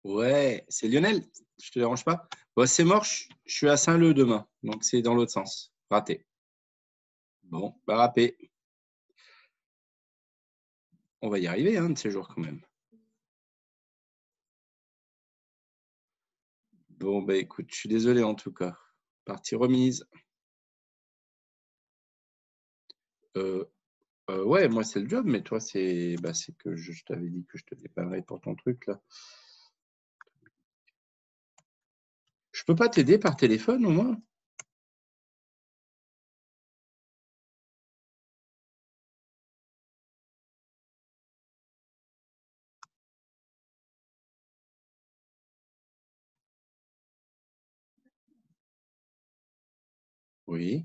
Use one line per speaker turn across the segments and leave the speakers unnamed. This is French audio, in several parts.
Ouais, c'est Lionel, je te dérange pas? Bon, c'est mort, je suis à Saint-Leu demain, donc c'est dans l'autre sens. Raté. Bon, bah râpé. On va y arriver, hein, de ces jours quand même. Bon, bah écoute, je suis désolé en tout cas. Partie remise. Euh, ouais, moi c'est le job, mais toi c'est que je t'avais dit que je te dépannerais pour ton truc là. Je peux pas t'aider par téléphone au moins? Oui,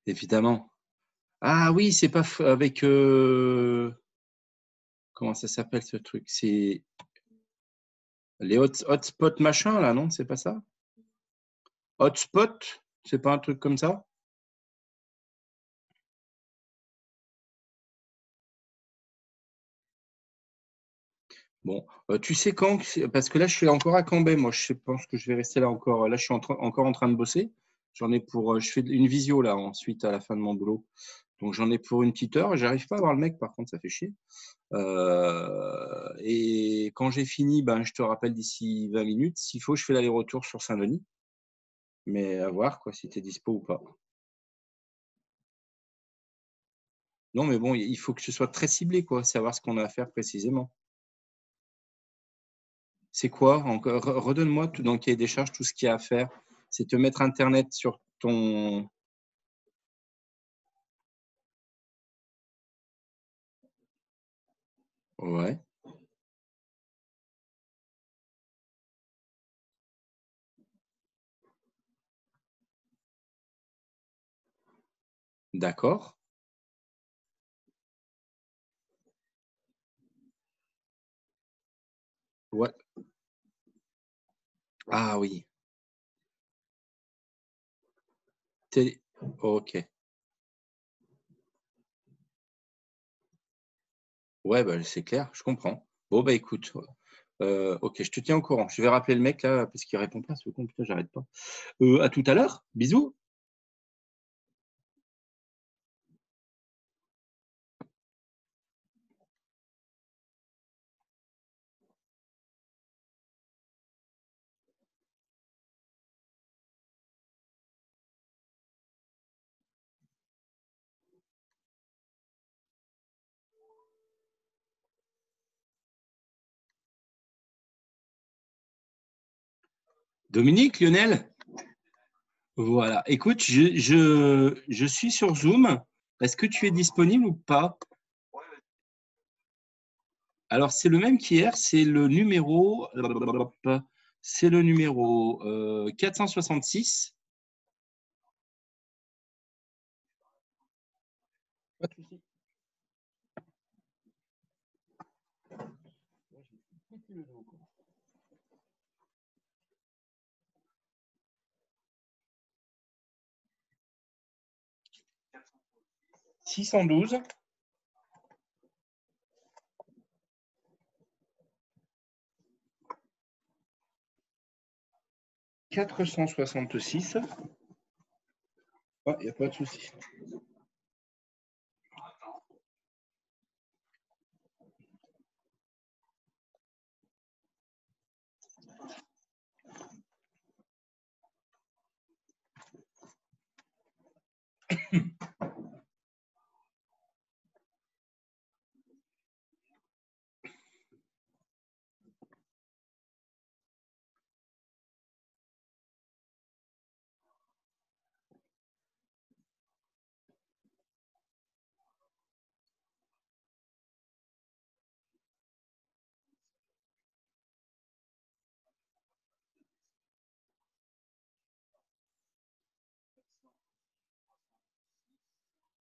évidemment. Ah oui, c'est pas avec comment ça s'appelle ce truc? C'est les hotspot machin là, non? C'est pas ça? Hotspot? C'est pas un truc comme ça? Bon, tu sais quand? Parce que là, je suis encore à Cambrai. Moi, je pense que je vais rester là encore. Là, je suis encore en train de bosser. J'en ai pour. Je fais une visio là ensuite à la fin de mon boulot. Donc, j'en ai pour une petite heure. J'arrive pas à voir le mec, par contre, ça fait chier. Et quand j'ai fini, ben, je te rappelle d'ici 20 minutes. S'il faut, je fais l'aller-retour sur Saint-Denis. Mais à voir quoi, si tu es dispo ou pas. Non, mais bon, il faut que ce soit très ciblé, quoi, savoir ce qu'on a à faire précisément. C'est quoi encore? Redonne-moi tout dans le cahier des charges tout ce qu'il y a à faire. C'est te mettre internet sur ton… Ouais, d'accord. Ouais. Ah oui. Télé… OK. Ouais, bah, c'est clair, je comprends. Bon, bah, écoute, OK, je te tiens au courant. Je vais rappeler le mec là, parce qu'il répond pas ce con, putain, j'arrête pas. À tout à l'heure. Bisous. Dominique, Lionel? Voilà. Écoute, je suis sur Zoom. Est-ce que tu es disponible ou pas? Alors, c'est le même qu'hier, c'est le numéro 466. Pas de souci. 612 466. Il n'y a pas de souci.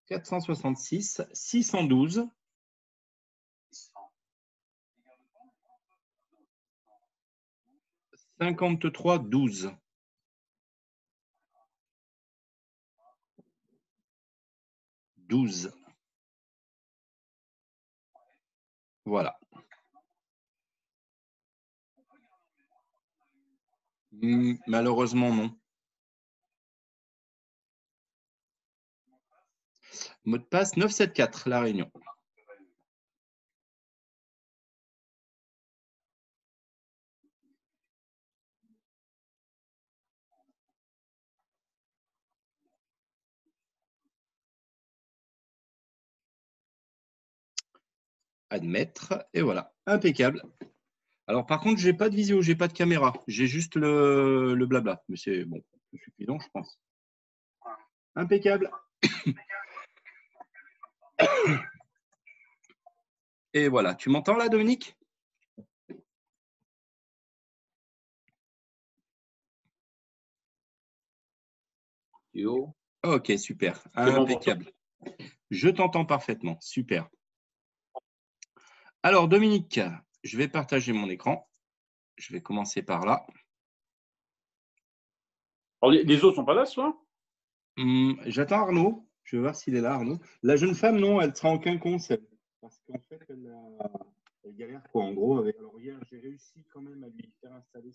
Quatre cent 612 53 12. 12. Voilà. Malheureusement, non. Mot de passe 974, La Réunion. Admettre. Et voilà. Impeccable. Alors, par contre, j'ai pas de visio, j'ai pas de caméra. J'ai juste le blabla. Mais c'est bon, c'est suffisant, je pense. Impeccable. Et voilà. Tu m'entends là, Dominique? Yo. Ok, super. Impeccable. Je t'entends parfaitement. Super. Alors, Dominique, je vais partager mon écran. Je vais commencer par là.
Alors, les autres sont pas là ce soir?
J'attends Arnaud. Je vais voir s'il est là, Arnaud. La jeune femme, non, elle sera en quinconce. Parce qu'en fait, elle galère, quoi, en gros. Alors, hier, j'ai réussi quand même à lui faire installer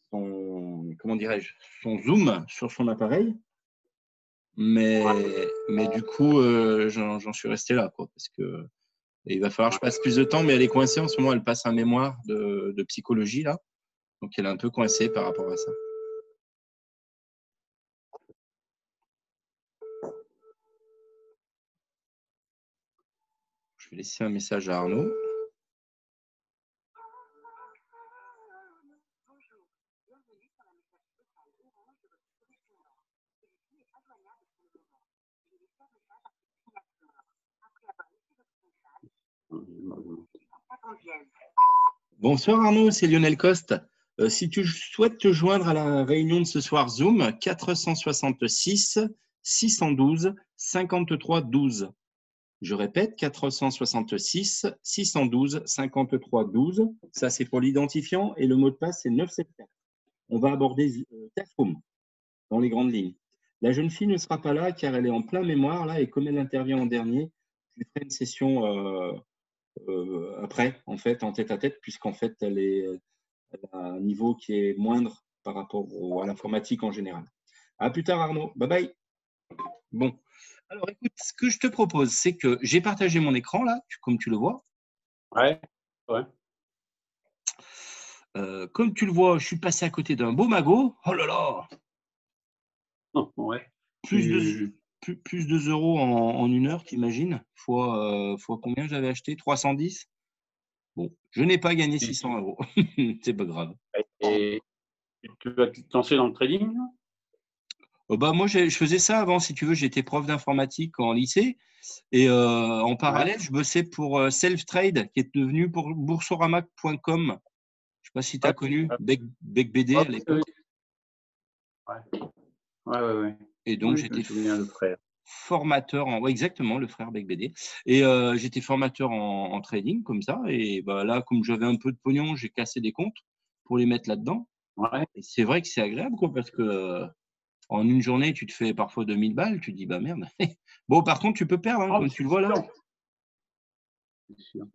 comment dirais-je, son Zoom sur son appareil. Mais du coup, j'en suis resté là, quoi, parce que il va falloir que je passe plus de temps, mais elle est coincée en ce moment, elle passe un mémoire de psychologie, là. Donc, elle est un peu coincée par rapport à ça. Je vais laisser un message à Arnaud. Bonsoir Arnaud, c'est Lionel Coste. Si tu souhaites te joindre à la réunion de ce soir Zoom, 466 612 53 12. Je répète, 466 612 53 12. Ça, c'est pour l'identifiant et le mot de passe, c'est 974. On va aborder Tascom dans les grandes lignes. La jeune fille ne sera pas là car elle est en plein mémoire là et comme elle intervient en dernier, je ferai une session après, en fait, en tête-à-tête, puisqu'en fait, elle a un niveau qui est moindre par rapport à l'informatique en général. À plus tard, Arnaud. Bye bye. Bon. Alors, écoute, ce que je te propose, c'est que j'ai partagé mon écran, là, comme tu le vois.
Ouais.
Comme tu le vois, je suis passé à côté d'un beau magot. Oh là là!
Ouais.
Plus de 2 euros en 1 heure, t'imagines? Fois combien j'avais acheté? 310? Bon, je n'ai pas gagné 600 euros. C'est pas grave.
Et tu vas te lancer dans le trading?
Bah, moi, je faisais ça avant, si tu veux. J'étais prof d'informatique en lycée. Et en parallèle, je bossais pour Self-Trade, qui est devenu pour boursorama.com. Je ne sais pas si tu as connu BecBD à l'époque.
Ouais.
Et donc, j'étais formateur en… Ouais, exactement, le frère BecBD. Et j'étais formateur en trading, comme ça. Et bah, là, comme j'avais un peu de pognon, j'ai cassé des comptes pour les mettre là-dedans.
Ouais.
Et c'est vrai que c'est agréable, quoi, parce que… en une journée, tu te fais parfois 2000 balles, tu te dis, bah merde. Bon, par contre, tu peux perdre, hein, comme tu le vois là.
C'est sûr.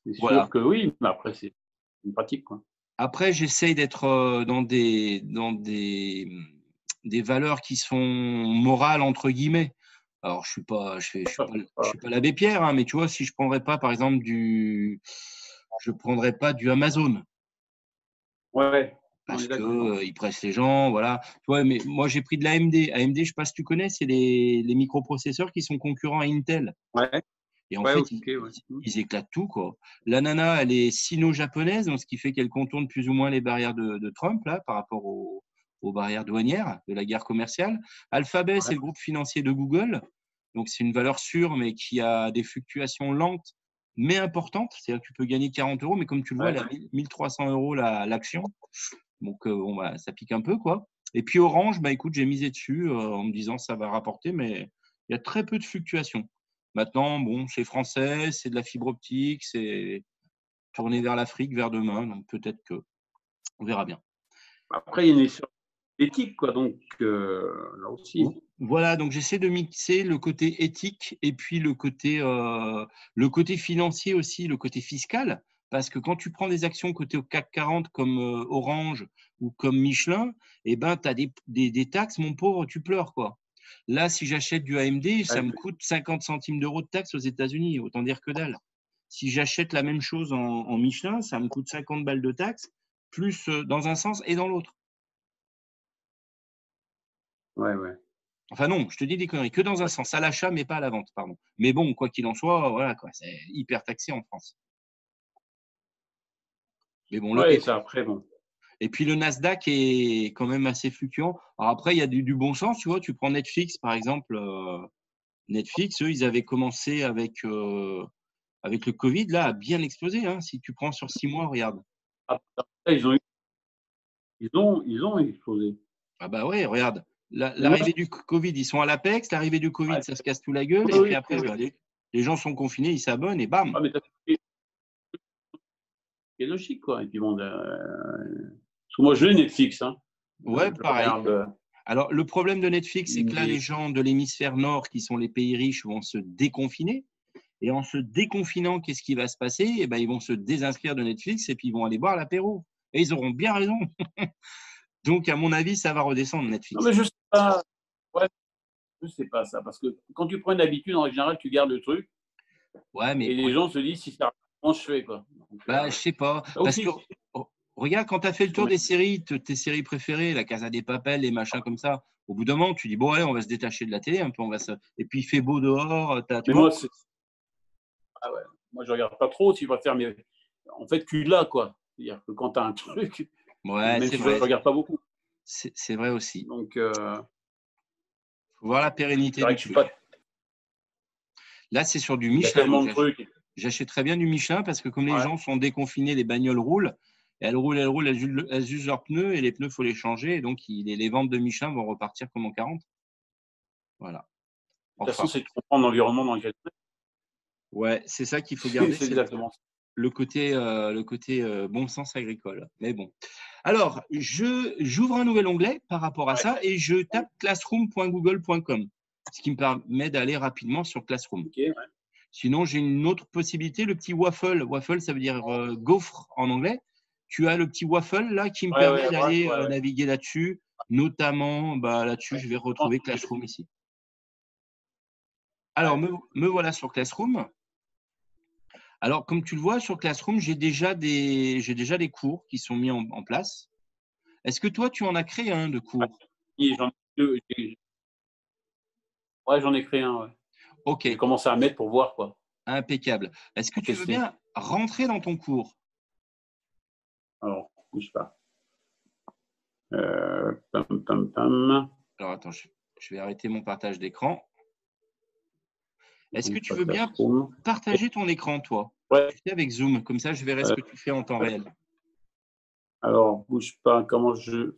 C'est
Voilà.
sûr que oui, mais après, c'est une pratique, quoi.
Après, j'essaye d'être dans des valeurs qui sont morales, entre guillemets. Alors, je suis pas l'abbé Pierre, hein, mais tu vois, si je prendrais pas, par exemple, je prendrais pas du Amazon.
Ouais.
Parce que ils pressent les gens, voilà. Tu vois, mais moi, j'ai pris de l'AMD. AMD, je sais pas si tu connais, c'est les microprocesseurs qui sont concurrents à Intel.
Ouais.
Et en fait, ils éclatent tout, quoi. La nana, elle est sino-japonaise, donc ce qui fait qu'elle contourne plus ou moins les barrières de Trump, là, par rapport aux barrières douanières de la guerre commerciale. Alphabet, c'est le groupe financier de Google. Donc, c'est une valeur sûre, mais qui a des fluctuations lentes, mais importantes. C'est-à-dire que tu peux gagner 40 euros, mais comme tu le vois, elle a 1300 euros l'action. Donc, bon, bah, ça pique un peu, quoi. Et puis, Orange, bah, écoute, j'ai misé dessus en me disant ça va rapporter, mais il y a très peu de fluctuations. Maintenant, bon, c'est français, c'est de la fibre optique, c'est tourné vers l'Afrique, vers demain, donc peut-être que on verra bien.
Après, il y a une histoire éthique, quoi, donc là aussi.
Voilà, donc j'essaie de mixer le côté éthique et puis le côté financier aussi, le côté fiscal, parce que quand tu prends des actions cotées au CAC 40 comme Orange ou comme Michelin, eh ben, tu as des taxes, mon pauvre, tu pleures, quoi. Là, si j'achète du AMD, ça me coûte 50 centimes d'euros de taxes aux États-Unis, autant dire que dalle. Si j'achète la même chose en Michelin, ça me coûte 50 balles de taxes, plus dans un sens et dans l'autre.
Ouais.
Enfin non, je te dis des conneries, que dans un sens, à l'achat, mais pas à la vente, pardon. Mais bon, quoi qu'il en soit, voilà, quoi, c'est hyper taxé en France. Mais bon,
ça après, bon.
Et puis le Nasdaq est quand même assez fluctuant. Alors après, il y a du bon sens, tu vois. Tu prends Netflix, par exemple. Netflix, eux, ils avaient commencé avec le Covid, là, à bien exploser. Hein. Si tu prends sur 6 mois, regarde.
Après, ils ont explosé.
Ah bah ouais, regarde. L'arrivée du Covid, ils sont à l'apex. L'arrivée du Covid, ça se casse tout la gueule. Et puis après, les gens sont confinés, ils s'abonnent et bam.
Mais c'est logique, quoi. Et puis bon, parce que moi, je l'ai Netflix. Hein.
Ouais, pareil. Alors, le problème de Netflix, c'est que là, les gens de l'hémisphère nord, qui sont les pays riches, vont se déconfiner. Et en se déconfinant, qu'est-ce qui va se passer? Eh ben, ils vont se désinscrire de Netflix et puis ils vont aller boire l'apéro. Et ils auront bien raison. Donc, à mon avis, ça va redescendre Netflix.
Non, mais je sais pas. Ouais, je sais pas ça. Parce que quand tu prends une habitude, en général, tu gardes le truc.
Ouais, mais…
Et les gens se disent si ça comment je fais, quoi. Donc,
bah, je sais pas. Parce que, regarde, quand tu as fait le tour des séries, tes séries préférées, La Casa des Papel, les machins comme ça, au bout d'un moment, tu dis, bon, ouais, on va se détacher de la télé un peu. Et puis, il fait beau dehors.
Mais moi, Ah ouais. Moi, je regarde pas trop si je préfère, mais en fait, tu l'as, quoi. C'est-à-dire que quand tu as un truc,
Ouais,
même
c'est
si je
vrai.
regarde pas beaucoup.
C'est vrai aussi.
Donc,
Faut voir la
c'est
pérennité
vrai
du
que je suis
truc.
pas.
Là, c'est sur du
Il y a
Michelin.
tellement
Donc,
de trucs.
j'achète très bien du Michelin parce que comme les
Ouais.
gens sont déconfinés, les bagnoles roulent. Et elles usent leurs pneus et les pneus, il faut les changer. Et donc, les ventes de Michelin vont repartir comme en 40. Voilà.
De toute façon,
Enfin,
c'est de comprendre l'environnement dans lequel tu
ouais, c'est ça qu'il faut
es.
garder,
C'est
c'est
exactement ça.
le côté bon sens agricole. Mais bon. Alors, j'ouvre un nouvel onglet par rapport à
Ouais.
ça et je tape classroom.google.com, ce qui me permet d'aller rapidement sur Classroom.
Ok, ouais.
Sinon, j'ai une autre possibilité, le petit waffle. Waffle, ça veut dire gaufre en anglais. Tu as le petit waffle là qui me
Ouais,
permet
ouais, à droite,
d'aller
ouais, ouais.
naviguer là-dessus. Notamment, là-dessus, je vais retrouver
Ouais.
Classroom ici. Alors, me voilà sur Classroom. Alors, comme tu le vois, sur Classroom, j'ai déjà des cours qui sont mis en place. Est-ce que toi, tu en as créé un de cours?
Et ouais, j'en ai créé un. Ouais.
Ok,
J'ai commencé à mettre pour voir, quoi.
impeccable. Est-ce que
Pour
tu veux
tester.
bien rentrer dans ton cours?
Alors, bouge pas. Pam, pam, pam.
Alors, attends, je vais arrêter mon partage d'écran. Est-ce que
Donc,
tu
pas
veux bien
Classroom.
partager ton écran, toi?
Ouais.
Tu sais, avec Zoom, comme ça, je verrai ce que tu fais en temps réel.
Alors, bouge pas. Comment je.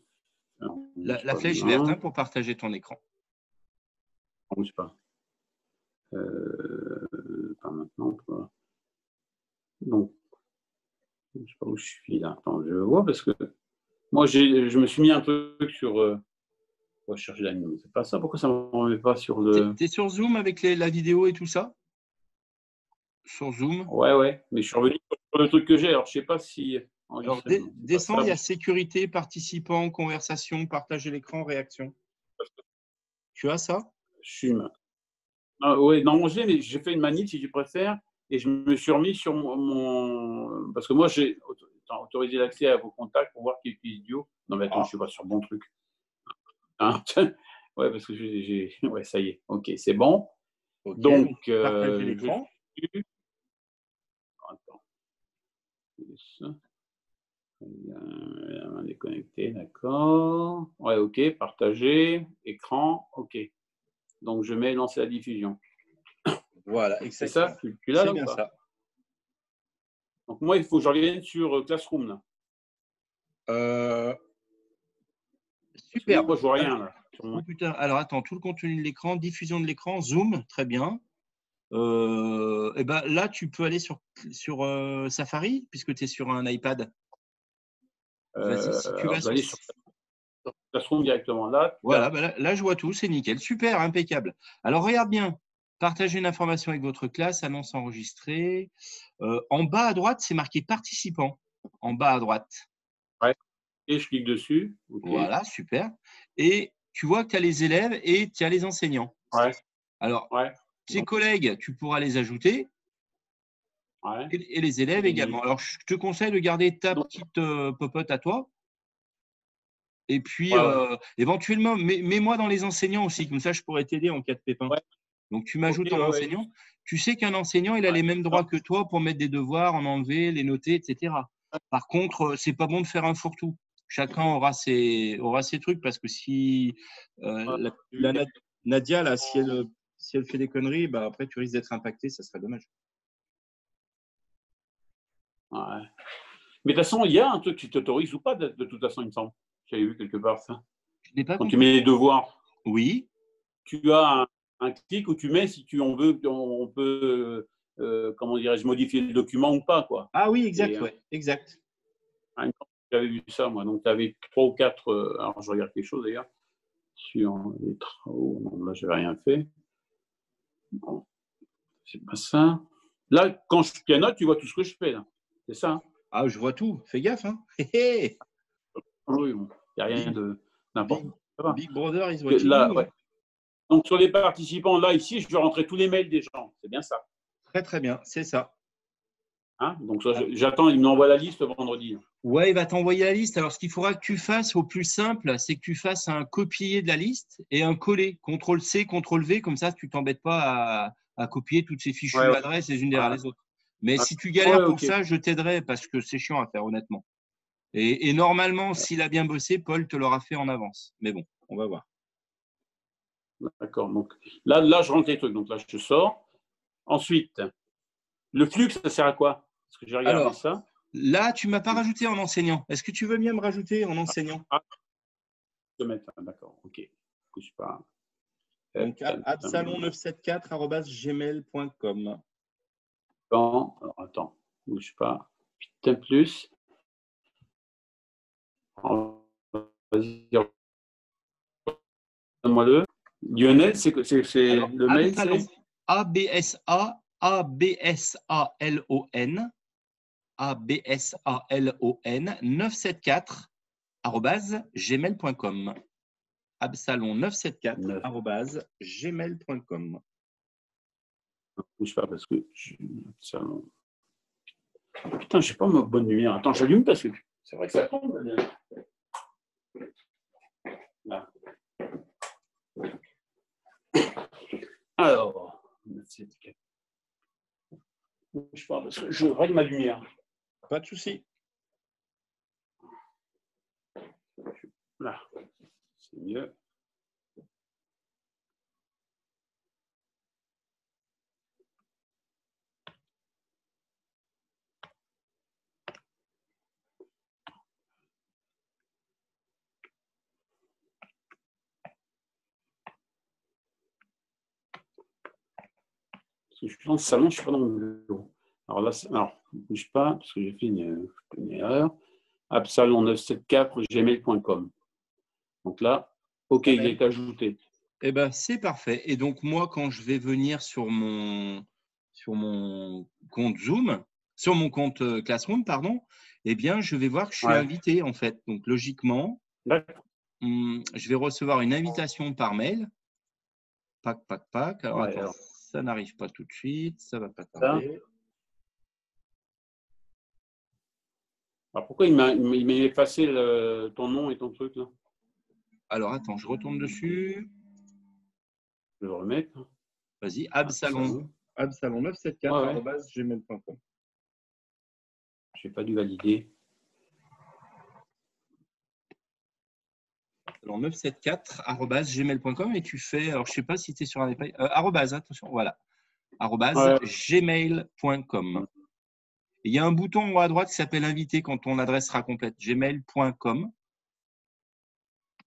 Alors, bouge
La
pas
flèche verte
bien.
hein, pour partager ton écran.
Bouge pas. Pas maintenant. Quoi. Donc, je sais pas où je suis là. Attends, je vois parce que moi, je me suis mis un truc sur. Recherche d'anime. C'est pas ça. Pourquoi ça ne me remet pas sur le.
Tu es sur Zoom avec la vidéo et tout ça? Sur Zoom?
Ouais, ouais. Mais je suis revenu sur le truc que j'ai. Alors, je sais pas si.
Alors,
Enregistrer. Non, c'est pas
descends,
ça.
il y a sécurité, participants, conversation, partager l'écran, réaction. Tu as ça?
Je suis. Ah, ouais, non, mais j'ai fait une manip, si tu préfères, et je me suis remis sur parce que moi, j'ai autorisé l'accès à vos contacts pour voir qui utilise Duo. Non, mais attends, je
Ah,
suis pas sur bon truc. Hein. Ouais, parce que ouais, ça y est. Ok, c'est bon.
ok,
Donc,
donc partager
je
l'écran.
suis. Attends. Ça. On est connecté, d'accord. Ouais, ok. Partager, écran, ok. Donc, je mets lancer la diffusion.
Voilà,
C'est
exactement.
ça? Tu l'as
C'est
là ou
bien
pas?
ça.
Donc, moi, il faut que je revienne sur Classroom, là.
Euh,
Parce que
superbe.
moi, je vois
Alors,
rien, là.
oh putain, alors attends, tout le contenu de l'écran, diffusion de l'écran, zoom, très bien. Et ben, là, tu peux aller sur Safari, puisque tu es sur un iPad. Vas-y, si tu
Alors,
vas
je vais
sur.
aller sur Classroom directement là.
Voilà, ben là, je vois tout, c'est nickel. Super, impeccable. Alors, regarde bien. Partagez une information avec votre classe, annonce enregistrée. En bas à droite, c'est marqué participants. En bas à droite.
Ouais. Et je clique dessus. OK.
Voilà, super. Et tu vois que tu as les élèves et tu as les enseignants.
Ouais.
Alors,
Ouais.
tes collègues, tu pourras les ajouter
Ouais.
et les élèves également. Alors, je te conseille de garder ta
Donc,
petite popote à toi. Et puis,
ouais, ouais.
éventuellement, mets-moi dans les enseignants aussi. Comme ça, je pourrais t'aider en cas de pépin.
Ouais.
Donc, tu
OK,
m'ajoutes en
ouais, ouais.
enseignant. Tu sais qu'un enseignant, il a
Ouais.
les mêmes droits que toi pour mettre des devoirs, en enlever, les noter, etc. Par contre, c'est pas bon de faire un fourre-tout. Chacun aura ses trucs parce que si Nadia, là, si elle fait des conneries, bah, après, tu risques d'être impacté. Ça serait dommage.
Ouais. Mais de toute façon, il y a un truc qui t'autorise ou pas, de toute façon, il me semble. J'avais vu quelque part ça.
Je n'ai pas
Quand tu
compris.
mets les devoirs,
Oui.
tu as un clic où tu mets si on veut, on peut, comment dirais-je, modifier le document ou pas, quoi.
Ah oui,
Et,
exact, ouais, exact.
j'avais vu ça, moi. Donc, tu avais 3 ou 4. Alors, je regarde quelque chose d'ailleurs. Sur les travaux. Non, là, je n'avais rien fait. Non, c'est pas ça. Là, quand je pianote, tu vois tout ce que je fais, là. C'est ça. Hein.
Ah, je vois tout. Fais gaffe, hein. Hé, hé.
Oui, bon. Il n'y a rien
Big,
de n'importe
Big,
quoi.
Big Brother is watching
Là,
you.
ouais. Donc, sur les participants, là, ici, je vais rentrer tous les mails des gens. C'est bien ça.
Très, très bien. C'est ça.
Hein. Donc, ça, j'attends, il m'envoie la liste vendredi.
Ouais, il va t'envoyer la liste. Alors, ce qu'il faudra que tu fasses au plus simple, c'est que tu fasses un copier de la liste et un coller. CTRL-C, CTRL-V, comme ça, tu t'embêtes pas à copier toutes ces fichues
Ouais, ouais.
adresses les unes derrière les autres. Mais
Ah,
si tu galères
ouais,
pour
ok.
ça, je t'aiderai parce que c'est chiant à faire, honnêtement. Et normalement, s'il a bien bossé, Paul te l'aura fait en avance. Mais bon, on va voir.
D'accord. Donc là, je rentre les trucs. Donc là, je sors. Ensuite, le flux, ça sert à quoi? Parce que j'ai regardé
Alors,
ça.
là, tu ne m'as pas rajouté en enseignant. Est-ce que tu veux bien me rajouter en enseignant?
Ah, je vais mettre. D'accord. Ok. Je sais pas.
Donc, absalon974@gmail.com.
Bon, alors attends, bouge pas. Putain plus. Vas-y, donne-moi-le. Lionel, c'est
Alors,
le mail,
Absalon,
c'est
A-B-S-A-L-O-N, A-B-S-A-L-O-N, 974@gmail.com.
neuf.
Absalon974@gmail.com.
Bouge pas parce que ça... Putain, je sais pas ma bonne lumière. Attends, j'allume parce que c'est vrai que ça tombe. Là. Alors, bouge pas parce que je règle ma lumière.
Pas de souci.
Là, c'est mieux. Parce que je suis dans le salon, je ne suis pas dans le bureau. Alors là, ne bouge pas parce que j'ai fait une erreur. Absalon974gmail.com. Donc là, OK, il est ajouté.
Eh ben, c'est parfait. Et donc, moi, quand je vais venir sur mon compte Zoom, sur mon compte Classroom, pardon, eh bien, je vais voir que je suis invité, en fait. Donc, logiquement, je vais recevoir une invitation par mail. Pac. Alors,
Ouais,
attends,
alors,
ça n'arrive pas tout de suite. Ça ne va pas tarder.
Alors pourquoi il m'a effacé ton nom et ton truc là?
Alors, attends, je retourne dessus.
Je vais le remettre.
Vas-y, Absalon974@gmail.com.
Je n'ai pas dû valider.
Alors, 974@gmail.com et tu fais, alors je ne sais pas si tu es sur un appareil, arrobase, attention, voilà, @gmail.com. Il y a un bouton en haut à droite qui s'appelle inviter quand ton adresse sera complète, gmail.com.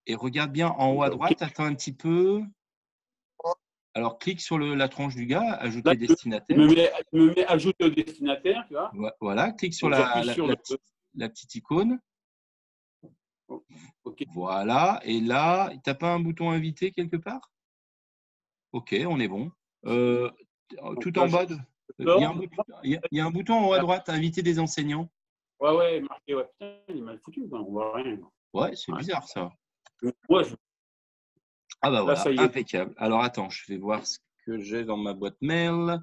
Et regarde bien en haut à droite, attends un petit peu. Alors, clique sur la tranche du gars, ajouter
Là,
destinataire.
il me met ajouter au destinataire, tu vois.
Voilà, clique sur la petite icône.
Okay.
Voilà, et là, tu n'as pas un bouton invité quelque part? Ok, on est bon. Tout en bas, il y a un bouton en haut à droite, inviter des enseignants.
Ouais, marqué, ouais. Putain, il est mal foutu, on voit rien.
Ouais, c'est bizarre ça. Ah bah voilà, impeccable. Alors attends, je vais voir ce que j'ai dans ma boîte mail.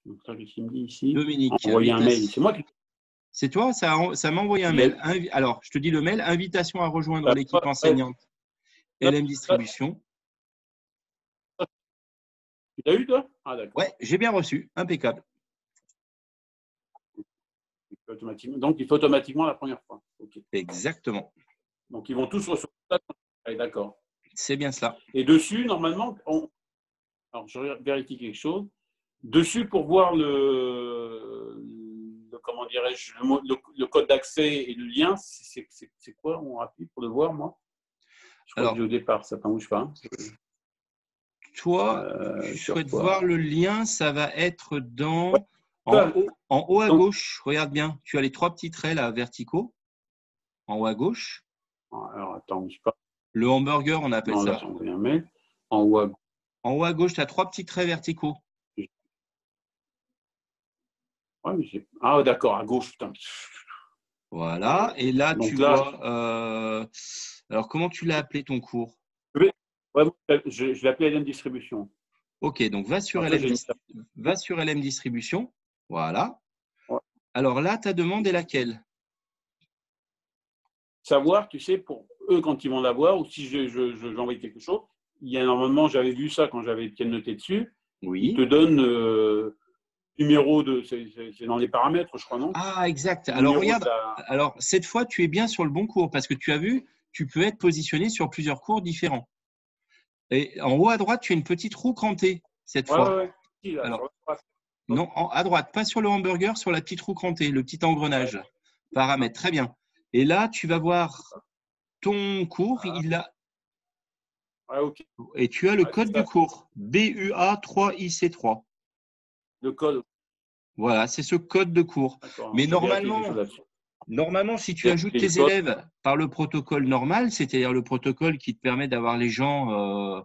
Donc ça, qu'est-ce qu'il me dit ici?
Dominique,
envoyer un mail. C'est moi qui...
C'est toi, ça m'a envoyé un mail. Alors, je te dis le mail, invitation à rejoindre l'équipe enseignante LM Distribution.
Tu l'as eu, toi? Ah, d'accord.
Ouais, j'ai bien reçu. Impeccable.
Donc, il faut automatiquement la première fois. Okay.
Exactement.
Donc, ils vont tous recevoir ça. D'accord.
C'est bien cela.
Et dessus, normalement, alors je vérifie quelque chose. Dessus, pour voir comment dirais-je, le code d'accès et le lien, c'est quoi on appuie pour le voir, moi? Je crois que j'ai au départ, ça t'en bouge pas. Hein.
Toi, tu souhaites voir le lien, ça va être dans en haut à gauche. Regarde bien, tu as les 3 petits traits là, verticaux, en haut à gauche.
Alors, attends, je sais pas.
Le hamburger, on appelle ça.
Là, un mail. En haut
à gauche, tu as 3 petits traits verticaux.
Ouais, ah, d'accord, à gauche, putain.
Voilà, et là, donc, tu vois. Alors, comment tu l'as appelé ton cours?
Ouais, je l'ai appelé LM Distribution.
Ok, donc va sur LM Distribution. Voilà. Ouais. Alors là, ta demande est laquelle?
Savoir, tu sais, pour eux, quand ils vont l'avoir, ou si j'envoie quelque chose, il y a normalement, j'avais vu ça quand j'avais Étienne noté dessus,
Oui.
il te donne numéro de. C'est dans les paramètres, je crois, non?
Ah, exact. Alors,
Numéro de
regarde. Alors, cette fois, tu es bien sur le bon cours parce que tu as vu, tu peux être positionné sur plusieurs cours différents. Et en haut à droite, tu as une petite roue crantée cette fois.
Ouais. Si, là, sur
Alors,
la droite.
non, à droite, pas sur le hamburger, sur la petite roue crantée, le petit engrenage.
Ouais.
Paramètres, très bien. Et là, tu vas voir ton cours, il a,
Ouais, ok.
et tu as le
Ouais,
code
ça,
du cours, BUA3IC3.
le code.
Voilà, c'est ce code de cours.
D'accord.
Mais
Je vais vérifier quelque chose là-dessus.
normalement, si tu ajoutes
Vérifier le
tes
code.
élèves par le protocole normal, c'est-à-dire le protocole qui te permet d'avoir les gens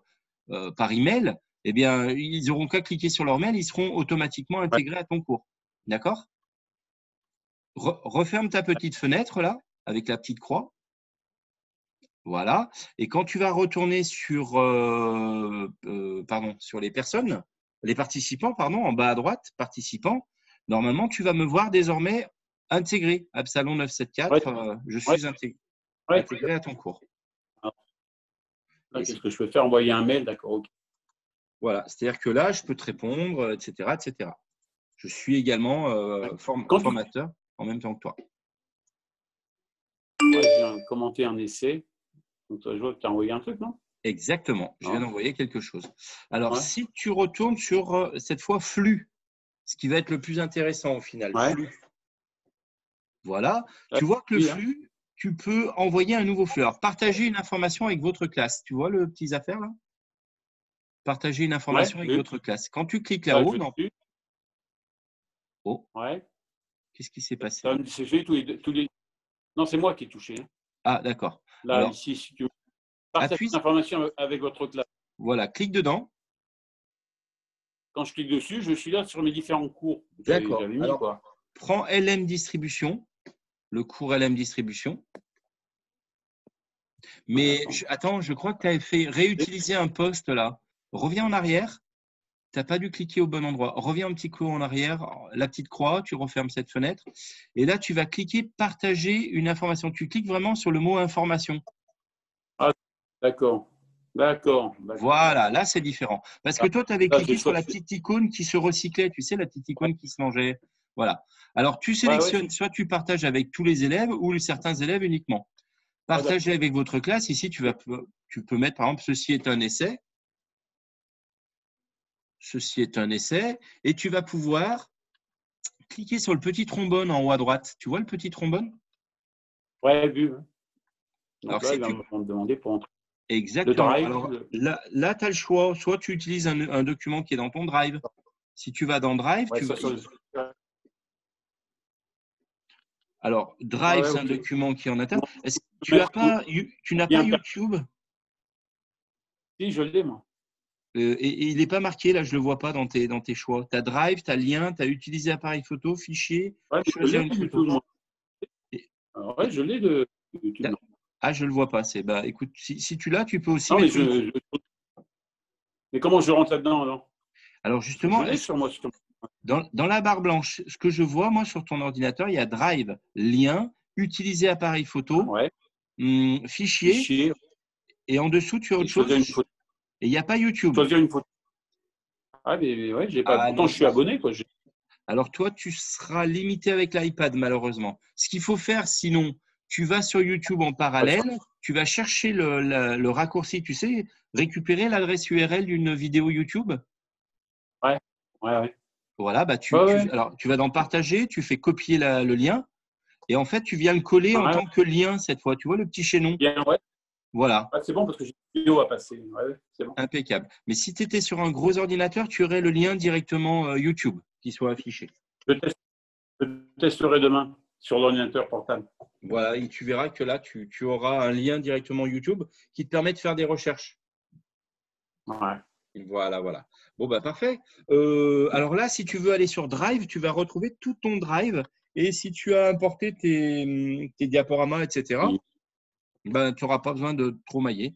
par email, eh bien, ils n'auront qu'à cliquer sur leur mail, ils seront automatiquement
Ouais.
intégrés à ton cours. D'accord? Referme ta petite fenêtre là, avec la petite croix. Voilà. Et quand tu vas retourner sur les personnes, les participants, pardon, en bas à droite, participants, normalement, tu vas me voir désormais intégré. Absalon 974,
Ouais.
je
Ouais.
suis
Ouais.
intégré à ton cours.
Alors, là,
Et
qu'est-ce que je peux faire? Envoyer un mail, d'accord. Ok.
voilà, c'est-à-dire que là, je peux te répondre, etc., etc. Je suis également
Quand tu
formateur en même temps que toi.
ouais, je viens de commenter un essai, donc je vois que tu as envoyé un truc, non?
Exactement, je viens
Non.
d'envoyer quelque chose. Alors,
Ouais.
si tu retournes sur cette fois flux, ce qui va être le plus intéressant au final,
Ouais.
flux. Voilà,
Ouais,
tu vois que le
oui, hein.
flux, tu peux envoyer un nouveau flux. Alors, partager une information avec votre classe. Tu vois le petit affaire là? Partager une
Ouais,
information avec
oui.
votre classe. Quand tu cliques
Là,
là-haut,
je
non.
suis.
Oh,
Ouais.
qu'est-ce qui s'est passé?
Ça, c'est fait tous les. Non, c'est moi qui ai touché, hein.
Ah, d'accord.
Là,
Alors,
ici, si tu veux partager
appuie,
l'information avec votre classe.
voilà, clique dedans.
Quand je clique dessus, je suis là sur mes différents cours que
D'accord.
j'avais mis,
Alors,
quoi.
prends LM Distribution, le cours LM Distribution.
Ouais,
Mais
attends.
attends, je crois que tu avais fait réutiliser un poste là. Reviens en arrière. Tu n'as pas dû cliquer au bon endroit. Reviens un petit coup en arrière, la petite croix, tu refermes cette fenêtre. Et là, tu vas cliquer partager une information. Tu cliques vraiment sur le mot information.
Ah, d'accord. D'accord.
Voilà, là, c'est différent. Parce que
Ah,
toi, tu avais
là,
cliqué sur la petite icône qui se recyclait, tu sais, la petite
ouais,
icône qui se mangeait. Voilà. Alors, tu
ouais,
sélectionnes, soit tu partages avec tous les élèves ou certains élèves uniquement.
ah, d'accord.
Partager avec votre classe. Ici, tu peux mettre, par exemple, ceci est un essai. Ceci est un essai. Et tu vas pouvoir cliquer sur le petit trombone en haut à droite. Tu vois le petit trombone?
Ouais, vu, hein. Donc
Alors,
là,
si
il va
tu…
me demander pour entrer. Le
Exactement.
drive.
Alors, là tu as le choix. Soit tu utilises un document qui est dans ton Drive. Si tu vas dans Drive,
Ouais,
tu
ça
vas…
sur
Alors,
ouais,
Drive,
ouais,
c'est un
ok.
document qui est en interne.
Non,
Est-ce que
je vais mettre
tu n'as pas
bien.
YouTube?
Si, je l'ai, moi.
Et il n'est pas marqué, là, je ne le vois pas dans tes choix. Tu as Drive, tu as lien, tu as utilisé appareil photo, fichier,
Ouais, mais je
choisir
l'ai
une
du
photo.
tout, moi.
Et-
Alors, ouais, je l'ai de YouTube.
ah, je ne le vois pas. Bah, écoute, si tu l'as, tu peux aussi
Non, mais
mettre une…
mais comment je rentre là-dedans, alors?
Alors,
Parce que je
justement,
l'ai sur moi.
dans la barre blanche, ce que je vois, moi, sur ton ordinateur, il y a Drive, lien, utiliser appareil photo,
Ouais,
fichier,
fichier,
et en dessous, tu as
et
autre chose.
choisir une photo.
Et il n'y a pas YouTube.
Choisir une photo. Ah, mais ouais, j'ai pas.
Ah
Pourtant,
non,
je suis abonné, quoi.
alors toi, tu seras limité avec l'iPad, malheureusement. Ce qu'il faut faire, sinon, tu vas sur YouTube en
Pas ça.
parallèle, tu vas chercher le raccourci, tu sais, récupérer l'adresse URL d'une vidéo YouTube.
Ouais, ouais.
Voilà, bah
Ouais, ouais.
alors, tu vas dans partager, tu fais copier le lien, et en fait, tu viens le coller en
Ouais,
tant que lien cette fois. Tu vois le petit chaînon?
bien, ouais.
Voilà,
Ah, c'est bon parce que j'ai une vidéo à passer. Ouais, c'est bon.
impeccable. Mais si tu étais sur un gros ordinateur, tu aurais le lien directement YouTube qui soit affiché.
Je testerai demain sur l'ordinateur portable.
Voilà, et tu verras que là, tu auras un lien directement YouTube qui te permet de faire des recherches.
Ouais.
Voilà, voilà. Bon, bah parfait. Alors là, si tu veux aller sur Drive, tu vas retrouver tout ton Drive. Et si tu as importé tes diaporamas, etc.,
Oui.
ben, tu n'auras pas besoin de trop mailler.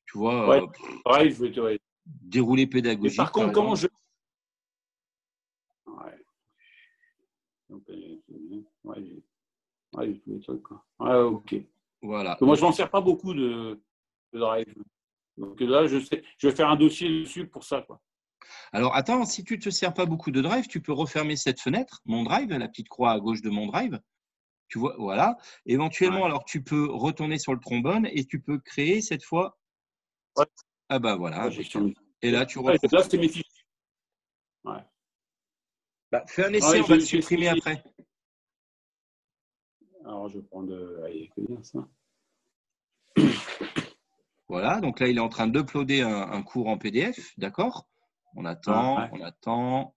Tu
Ouais.
vois,
Ouais, je vais te. Ouais.
déroulé
Mais par
pédagogique, par
contre, comment
exemple.
je. Ouais. Donc, ouais, j'ai tous les trucs, quoi. Ouais, ok.
Voilà.
Moi, je m'en sers pas beaucoup de Drive. Donc là, je vais faire un dossier dessus pour ça, quoi.
Alors, attends, si tu ne te sers pas beaucoup de Drive, tu peux refermer cette fenêtre, Mon Drive, la petite croix à gauche de Mon Drive. Tu vois, voilà. Éventuellement,
Ouais.
alors tu peux retourner sur le trombone et tu peux créer cette fois.
Ouais.
Ah bah voilà,
Ouais,
impeccable. Et là, tu
ouais,
retrouves.
là, c'est mes fichiers. Ouais.
Bah, fais un essai,
Ouais,
on va le
j'ai
supprimer
essayé.
après.
Alors, je vais prendre. Allez, c'est bien ça.
Voilà, donc là, il est en train d'uploader un cours en PDF, d'accord? On attend,
Ouais.
on attend.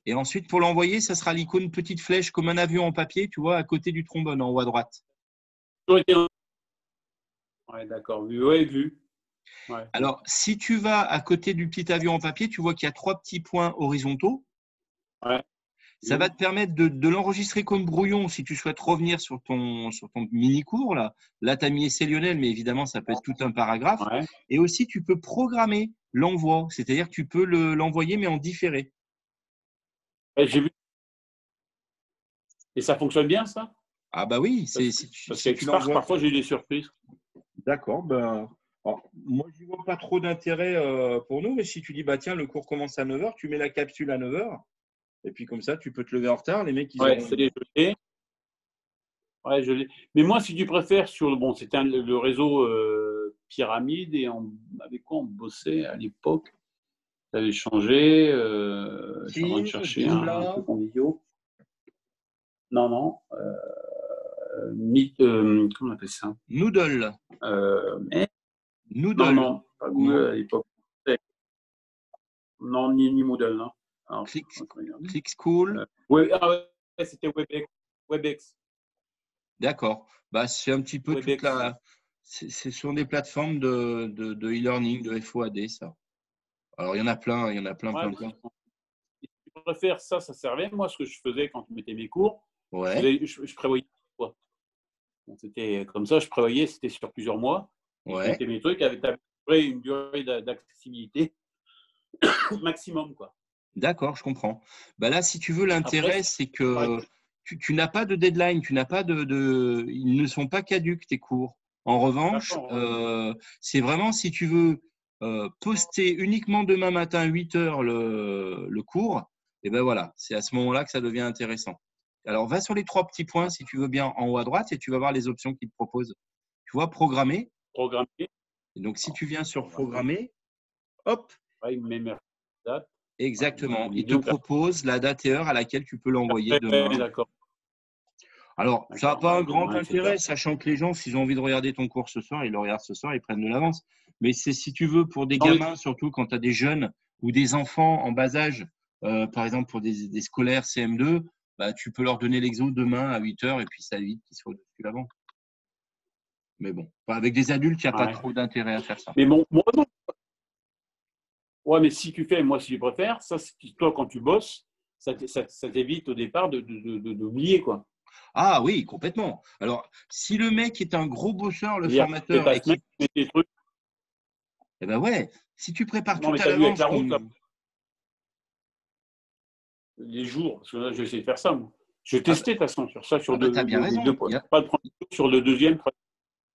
Et ensuite, pour l'envoyer, ça sera l'icône petite flèche comme un avion en papier, tu vois, à côté du trombone, en haut à droite.
Ouais, d'accord. Vu. Ouais, vu. Ouais.
Alors, si tu vas à côté du petit avion en papier, tu vois qu'il y a 3 petits points horizontaux.
Ouais.
Ça va te permettre de l'enregistrer comme brouillon si tu souhaites revenir sur ton mini-cours. Là tu as mis essai Lionel, mais évidemment, ça peut être tout un paragraphe.
Ouais.
Et aussi, tu peux programmer l'envoi, c'est-à-dire que tu peux l'envoyer, mais en différé.
Ouais, j'ai vu. Et ça fonctionne bien, ça?
Ah bah oui,
Parce
si tu
qu'avec Spark,
l'envoies.
parfois, j'ai eu des surprises.
D'accord, ben, alors, moi, je vois pas trop d'intérêt pour nous, mais si tu dis, bah tiens, le cours commence à 9 h, tu mets la capsule à 9 h, et puis comme ça, tu peux te lever en retard, les mecs, ils
Ouais,
auront…
c'est les jetés. Ouais, je l'ai. Mais moi, si tu préfères, bon, c'était le réseau Pyramide et avec quoi on bossait à l'époque? Ça avait changé. Je suis en train de
Teams,
chercher un
Joomla,
truc en vidéo. Non, non. Comment on appelle ça?
Noodle.
Mais non,
Noodle.
non, pas
Non.
Google à l'époque. Non, ni Moodle, non. Alors,
Click,
on va regarder.
Click School.
Ouais, c'était WebEx. WebEx.
D'accord. Bah, c'est un petit peu toute
WebEx.
la. Ce sont des plateformes de e-learning, de FOAD, ça. Alors, il y en a plein, il y en a plein,
Ouais,
plein, plein.
si tu préfères ça, ça servait. Moi, ce que je faisais quand je mettais mes cours,
Ouais,
je prévoyais quoi. Bon, c'était comme ça, je prévoyais, c'était sur plusieurs mois. Et je
ouais.
mettais mes trucs avec à peu près une durée d'accessibilité maximum, quoi.
D'accord, je comprends. Bah là, si tu veux,
Après,
l'intérêt, c'est que tu n'as pas de deadline, tu n'as pas ils ne sont pas caducs, tes cours. En revanche,
d'accord, ouais.
c'est vraiment si tu veux poster uniquement demain matin 8 h le cours, et ben voilà, c'est à ce moment-là que ça devient intéressant. Alors, va sur les 3 petits points, si tu veux bien, en haut à droite, et tu vas voir les options qu'il te propose. Tu vois, programmer.
Programmer.
Et donc, si
Alors,
tu viens sur
programmer.
programmer, hop,
Ouais, il me met mes dates.
exactement. Il te
Donc,
propose la date et heure à laquelle tu peux l'envoyer
après,
demain.
d'accord.
Alors, ça n'a
D'accord,
pas un
ouais,
grand
demain, etc.
intérêt, sachant que les gens, s'ils ont envie de regarder ton cours ce soir, ils le regardent ce soir, ils prennent de l'avance. Mais c'est si tu veux, pour des
Non, mais
gamins, surtout quand tu as des jeunes ou des enfants en bas âge, par exemple pour des scolaires CM2, bah, tu peux leur donner l'exo demain à 8 h et puis ça évite qu'ils soient au-dessus l'avant. Mais bon, avec des adultes, il n'y a pas
ouais.
trop d'intérêt à faire ça.
Mais bon, moi, non. Ouais, mais si tu fais, moi, si je préfère, ça, toi, quand tu bosses, ça t'évite au départ d'oublier, quoi.
Ah oui, complètement. Alors, si le mec est un gros bosseur, le
C'est-à-dire, tu fais
formateur,
ta
et
semaine,
qui…
tu mets tes trucs.
Eh ben ouais, si tu prépares
Non,
tout
mais
à
tu as vu avec
l'avance,
la route, là,
ton…
les jours, parce que là, j'ai essayé de faire ça, moi. Je
Ah bah,
testais, de toute façon, sur ça,
ah
sur
bah, t'as bien raison.
pas le premier jour, sur le deuxième.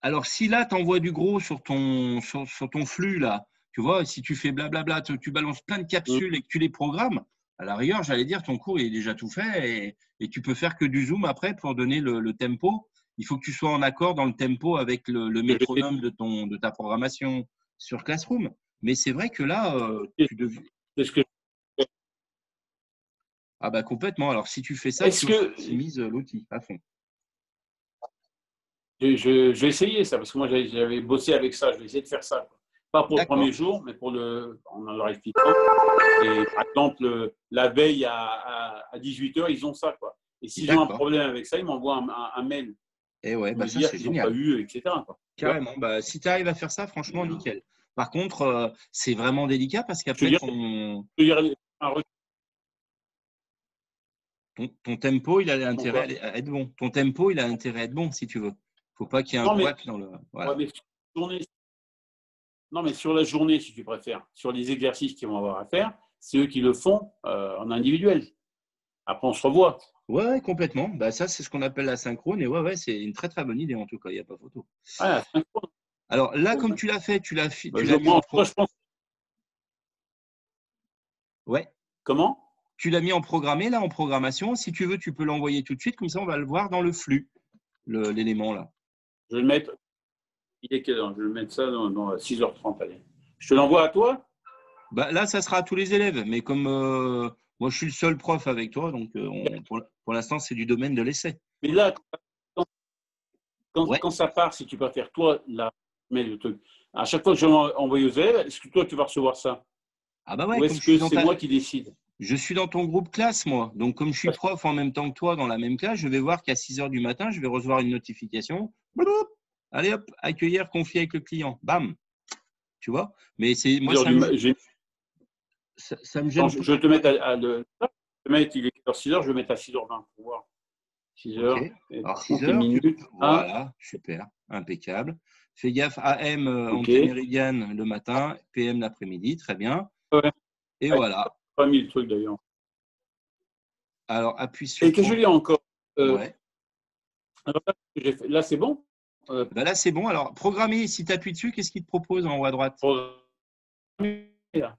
Alors, si là, tu envoies du gros sur sur ton flux, là, tu vois, si tu fais blablabla, tu balances plein de capsules et que tu les programmes, à la rigueur, j'allais dire, ton cours il est déjà tout fait et tu peux faire que du zoom après pour donner le tempo. Il faut que tu sois en accord dans le tempo avec le métronome de ta programmation sur Classroom. Mais c'est vrai que là,
C'est ce que.
ah bah complètement. Alors, si tu fais ça,
Est-ce
tu
que
optimises l'outil à fond.
je vais essayer ça, parce que moi, j'avais bossé avec ça, je vais essayer de faire ça, quoi. Pas pour le
D'accord,
premier jour, mais en leur expliquant. Et par exemple, la veille à 18 h, ils ont ça, quoi. Et s'ils ont un
d'accord.
problème avec ça, ils m'envoient un mail
Et ouais,
pour
bah
me
ça,
dire
c'est
qu'ils n'ont pas
génial.
eu, etc., quoi. Tu vois.
Carrément. Bah, si tu arrives à faire ça,
Et,
franchement, nickel. Par contre, c'est vraiment délicat parce
je te
qu'après,
dirais, un retour.
ton tempo, il a
Donc,
intérêt à être bon. Ton tempo, il a intérêt à être bon, si tu veux. Faut pas qu'il y ait un
non, mais,
couac dans le…
ouais,
Voilà.
mais non, mais sur la journée, si tu préfères, sur les exercices qu'ils vont avoir à faire, c'est eux qui le font en individuel. Après, on se revoit.
Ouais, ouais, complètement. Bah, ça, c'est ce qu'on appelle la synchrone. Et ouais, ouais, c'est une très, très bonne idée en tout cas. Il n'y a pas photo.
Ah, synchrone.
Alors là, comme
Ouais.
tu l'as fait,
Bah,
tu l'as mis
moi,
en
en soi,
pro.
je pense.
Ouais.
Comment?
Tu l'as mis en programmé, là, en programmation. Si tu veux, tu peux l'envoyer tout de suite. Comme ça, on va le voir dans le flux, l'élément là.
Je vais le mettre. Il est quelle heure? Je vais le mettre ça dans 6h30. Allez. Je te l'envoie à toi?
Bah, là, ça sera à tous les élèves. Mais comme moi, je suis le seul prof avec toi, donc pour l'instant, c'est du domaine de l'essai.
Mais là,
Ouais.
quand ça part, si tu préfères, toi, là, mets le truc. À chaque fois que je vais envoyer aux élèves, est-ce que toi, tu vas recevoir ça?
Ah bah ouais,
Ou
comme
est-ce que c'est moi qui décide?
je suis dans ton groupe classe, moi. Donc, comme je suis prof en même temps que toi dans la même classe, je vais voir qu'à 6 heures du matin, je vais recevoir une notification. Bloup. Allez hop, accueillir, confier avec le client. Bam. Tu vois? Mais c'est moi,
6h du matin.
ça me
Attends,
gêne pas.
je vais te mettre je vais mettre, il est 6h, je vais mettre à 6h20 pour voir. 6
OK.
heures, et
Alors,
par
6
contre, les
heures,
minutes. Ah,
voilà, super, impeccable. Fais gaffe, AM
ok.
antéméridiane le matin, PM l'après-midi, très bien.
Ouais,
Et
ouais,
voilà.
pas mis le truc d'ailleurs.
Alors, appuie
Et
sur
qu'est-ce que je veux dire encore? Euh,
Ouais.
alors là, c'est bon. Euh,
Ben là, c'est bon. Alors, programmer, si tu appuies dessus, qu'est-ce qu'il te propose en haut à droite?
programmer, là.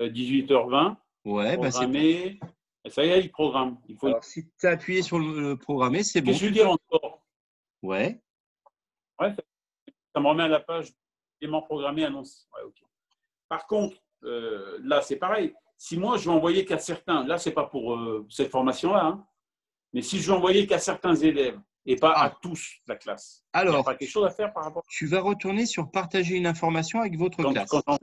18h20,
Ouais, ben c'est bon.
programmer. Ça y est, il programme. Il faut...
Alors, si tu as appuyé sur le programmer, c'est bon.
Qu'est-ce que je veux
Tu
dire
peux.
encore?
Ouais.
Ouais, ça me remet à la page éléments programmés annonce. Ouais, ok. Par contre, là, c'est pareil. Si moi, je vais envoyer qu'à certains, là, c'est pas pour cette formation-là, hein, mais si je vais envoyer qu'à certains élèves et pas à
Ah,
tous la classe, il n'y a
alors,
pas quelque chose à faire par rapport
tu vas retourner sur partager une information avec votre
quand
classe.
j'envoie.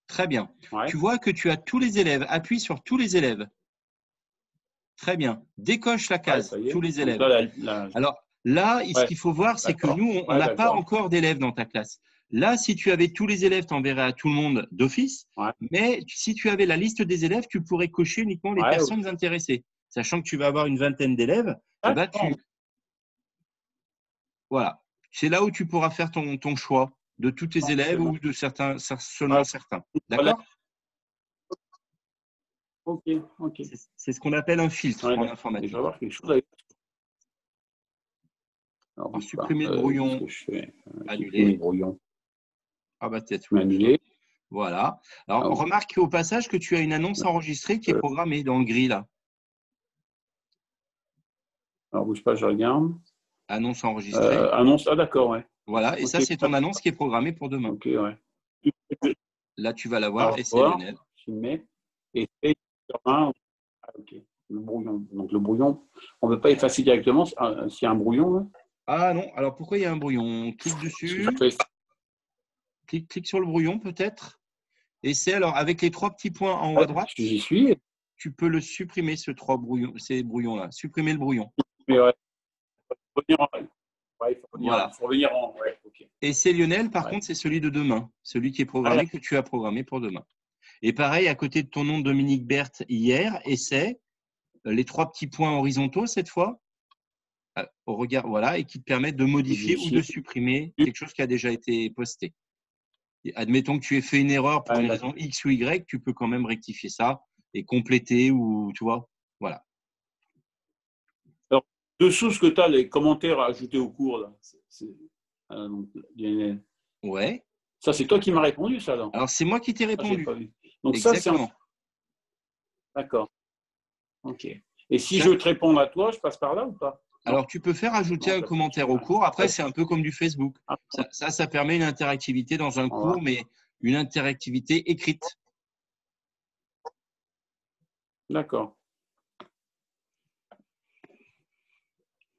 Très bien.
Ouais,
Tu vois que tu as tous les élèves. Appuie sur tous les élèves. Très bien. Décoche la
ouais,
case,
ça y
tous
est.
les
Donc
élèves.
là,
Alors là, ce
ouais,
qu'il faut voir, c'est que
d'accord.
nous, on
Ouais,
n'a pas
d'accord.
encore d'élèves dans ta classe. Là, si tu avais tous les élèves, tu enverrais à tout le monde d'office.
Ouais,
Mais si tu avais la liste des élèves, tu pourrais cocher uniquement les
ouais, ok.
personnes intéressées. Sachant que tu vas avoir une vingtaine d'élèves, eh ben,
D'accord.
voilà. C'est là où tu pourras faire ton choix de tous tes
Non,
élèves
c'est bon.
ou de certains, seulement
Ouais,
certains.
voilà.
D'accord?
Ok, ok.
C'est ce qu'on appelle un filtre
Ouais,
en
d'accord. Et je vais
informatique.
voir quelque chose avec. Alors,
Alors,
bouge pas.
supprimer le
Qu'est-ce
brouillon,
que je fais? Supprimer le
annuler.
brouillon.
Ah bah peut-être, oui.
Annuler.
Voilà. Alors,
Alors,
remarque au passage que tu as une annonce enregistrée qui est
euh,
programmée dans le gris là.
alors, bouge pas, je regarde.
Annonce enregistrée.
Annonce. Ah, d'accord, ouais.
Voilà. Et
Ok,
ça, c'est ton annonce qui est programmée pour demain.
ok, ouais.
Là, tu vas la voir
Alors,
et c'est
voir,
Lionel.
filmer. Et sur un. Ah, ok. Le brouillon. Donc, le brouillon, on ne peut pas effacer directement s'il y a un brouillon. Là.
Ah non, alors pourquoi il y a un brouillon? Clique
Parce que ça
dessus,
fait.
clique sur le brouillon peut-être. Et c'est alors avec les trois petits points en haut à
Ouais,
droite,
j'y suis.
tu peux le supprimer, ces brouillons-là. Supprimer le brouillon.
Mais ouais, revenir en. Ouais,
Voilà.
il faut revenir en. Ouais, ok.
Et c'est Lionel, par
Ouais.
contre, c'est celui de demain, celui qui est
Ah,
programmé, que tu as programmé pour demain. Et pareil, à côté de ton nom, Dominique Berthe, hier, essai, les trois petits points horizontaux cette fois, au regard, voilà, et qui te permettent de modifier ou de
modifier.
supprimer quelque chose qui a déjà été posté. Et admettons que tu aies fait une erreur pour
Ouais,
une
d'accord.
raison X ou Y, tu peux quand même rectifier ça et compléter ou tu vois, voilà.
Alors, dessous ce que tu as, les commentaires à ajouter au cours, là. Donc,
Ouais.
ça, c'est toi qui m'as répondu, ça, là.
Alors c'est moi qui t'ai
Ah, j'ai pas
répondu.
vu. Donc, ça, c'est en.
Exactement.
D'accord. OK. Et si je
Chaque...
te réponds à toi, je passe par là ou pas? Non,
Alors tu peux faire ajouter
non,
un
j'appuie
commentaire
dessus.
au
Ouais.
cours. Après,
Ouais.
c'est un peu comme du Facebook.
Ah,
Ça permet une interactivité dans un
on va.
cours, mais une interactivité écrite.
D'accord.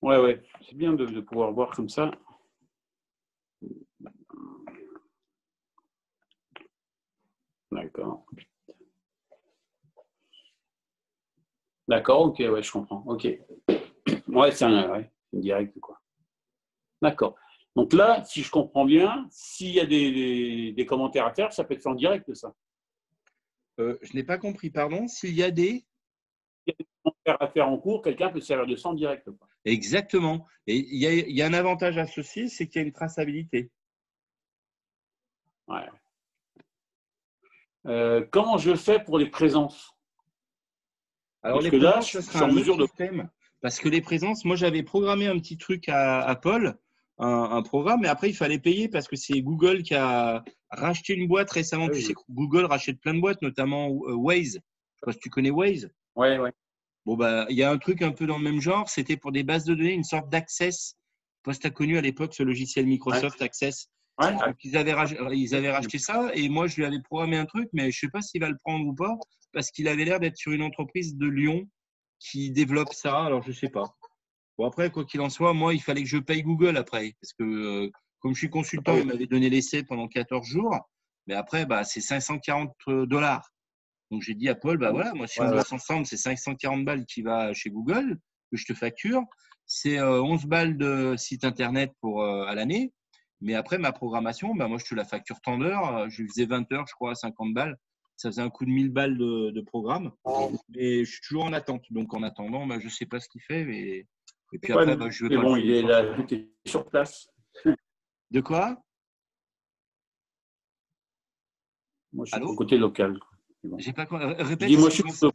Ouais, ouais. C'est bien de pouvoir voir comme ça. D'accord. D'accord, ok, ouais, je comprends. Ok. Ouais, c'est une direct, quoi. D'accord. Donc là, si je comprends bien, s'il y a des commentaires à faire, ça peut être fait en direct, ça.
Je n'ai pas compris, pardon. S'il y a des…
S'il y a des commentaires à faire en cours, quelqu'un peut se servir de ça en direct, quoi.
Exactement. Et il y a un avantage associé, c'est qu'il y a une traçabilité.
Ouais. Comment je fais pour les présences?
Alors,
Parce
les
que là,
présences,
je
ça
suis
sera
en
un autre
mesure de…
système. Parce que les présences, moi, j'avais programmé un petit truc à Apple, un programme, mais après, il fallait payer parce que c'est Google qui a racheté une boîte récemment.
Ah
Tu sais
oui.
que Google rachète plein de boîtes, notamment Waze. Je sais pas si tu connais Waze.
Ouais, ouais.
Bon, bah, il y a un truc un peu dans le même genre. C'était pour des bases de données, une sorte d'Access. Je sais pas si tu as connu à l'époque ce logiciel
Ouais.
Microsoft Access.
Ouais.
Donc, ils avaient racheté ça et moi, je lui avais programmé un truc, mais je sais pas s'il va le prendre ou pas parce qu'il avait l'air d'être sur une entreprise de Lyon qui développe ça. Alors, je sais pas. Bon, après, quoi qu'il en soit, moi, il fallait que je paye Google après parce que comme je suis
Ah
consultant,
oui.
il m'avait donné l'essai pendant 14 jours. Mais après, bah, c'est 540 $. Donc, j'ai dit à Paul, bah voilà, moi, si
Ouais,
on
ouais.
bosse ensemble, c'est 540 balles qui va chez Google, que je te facture. C'est 11 balles de site internet pour, à l'année. Mais après, ma programmation, bah, moi, je te la facture tant d'heures. Je faisais 20 heures, je crois, à 50 balles. Ça faisait un coût de 1000 balles de programme. Mais je suis toujours en attente. Donc, en attendant, bah, je ne sais pas ce qu'il fait. Et puis
Ouais,
après, bah, je ne vais
mais
pas le
bon, il
payer
est là,
forcément.
tout est sur place.
De quoi?
Moi, je suis pour le
Allô?
côté local, quoi. Mais bon.
J'ai pas...
Je
Répète,
dis, moi,
excuse-moi.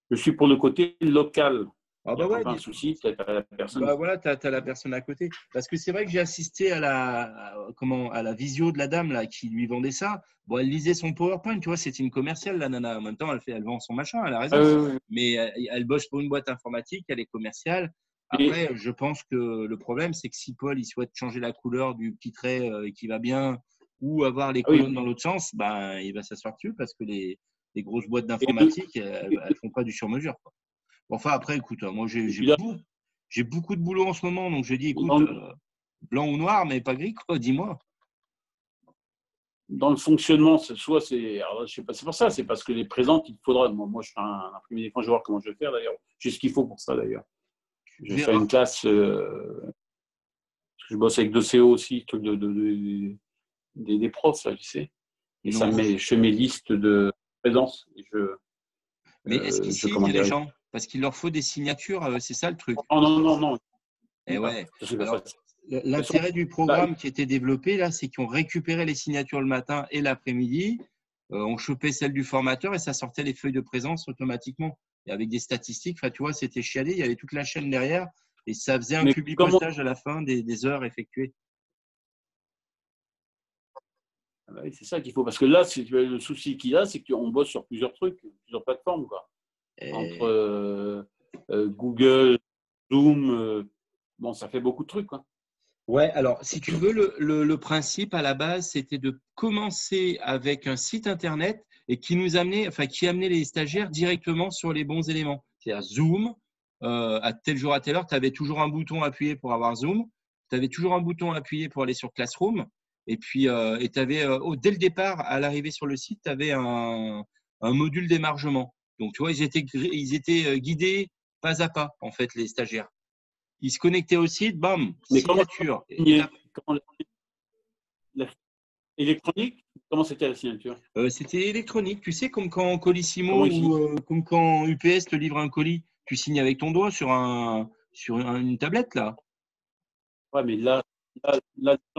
je suis pour le côté local.
Ah
Il n'y
bah
a
ouais,
pas un souci, tu as la personne.
bah voilà, tu as la personne à côté. Parce que c'est vrai que j'ai assisté à la visio de la dame là, qui lui vendait ça. Bon, elle lisait son PowerPoint, tu vois, c'était une commerciale, la nana. En même temps, elle vend son machin, elle a
Ah,
raison.
oui, oui, oui.
Mais elle bosse pour une boîte informatique, elle est commerciale.
Mais,
Après, je pense que le problème, c'est que si Paul il souhaite changer la couleur du petit trait qui va bien ou avoir les
ah oui.
colonnes dans l'autre sens, ben, il va s'asseoir dessus parce que les grosses boîtes
Et,
d'informatique, elles ne font pas du sur-mesure, quoi. Bon, enfin, après, écoute, moi,
et puis là,
j'ai beaucoup de boulot en ce moment, donc je dis, écoute,
dans,
blanc ou noir, mais pas gris, quoi, dis-moi.
dans le fonctionnement, soit c'est. Alors, je sais pas, c'est pour ça, c'est parce que les présentes, il faudra. Moi, je suis un imprimé d'écran, je vais voir comment je vais faire d'ailleurs. J'ai ce qu'il faut pour ça d'ailleurs. Je
Tu
vais faire
verras.
une classe. Parce que je bosse avec Doceo aussi, truc des profs, là, tu sais. Et ça
Non.
met, je fais mes listes de présence. Et
Mais est-ce qu'ils
comment
signent, les
dirais-je.
gens? Parce qu'il leur faut des signatures, c'est ça le truc.
Oh non, non, non.
Et ouais.
Je sais pas.
Alors, l'intérêt du
Là,
programme qui était développé, là, c'est qu'ils ont récupéré les signatures le matin et l'après-midi. On chopait celle du formateur et ça sortait les feuilles de présence automatiquement. Et avec des statistiques, enfin, tu vois, c'était chialé, il y avait toute la chaîne derrière et ça faisait un
mais comment.
publipostage à la fin des heures effectuées.
Ah bah oui, c'est ça qu'il faut. Parce que là, le souci qu'il a, c'est qu'on bosse sur plusieurs trucs, plusieurs plateformes, quoi. Entre
Et
Google, Zoom, bon, ça fait beaucoup de trucs, quoi.
ouais, alors si tu veux, le principe à la base, c'était de commencer avec un site internet et qui nous amenait, enfin qui amenait les stagiaires directement sur les bons éléments. C'est-à-dire Zoom, à tel jour à telle heure, tu avais toujours un bouton appuyé pour avoir Zoom, tu avais toujours un bouton appuyé pour aller sur Classroom, et puis tu avais, dès le départ, à l'arrivée sur le site, tu avais un module d'émargement. Donc tu vois, ils étaient guidés pas à pas, en fait, les stagiaires. Ils se connectaient au site, bam,
Mais comment
signature.
signer électronique, comment c'était la signature?
C'était électronique, tu sais, comme quand Colissimo
Comment ils signent?
ou comme quand UPS te livre un colis, tu signes avec ton doigt sur une tablette là.
Ouais, mais là,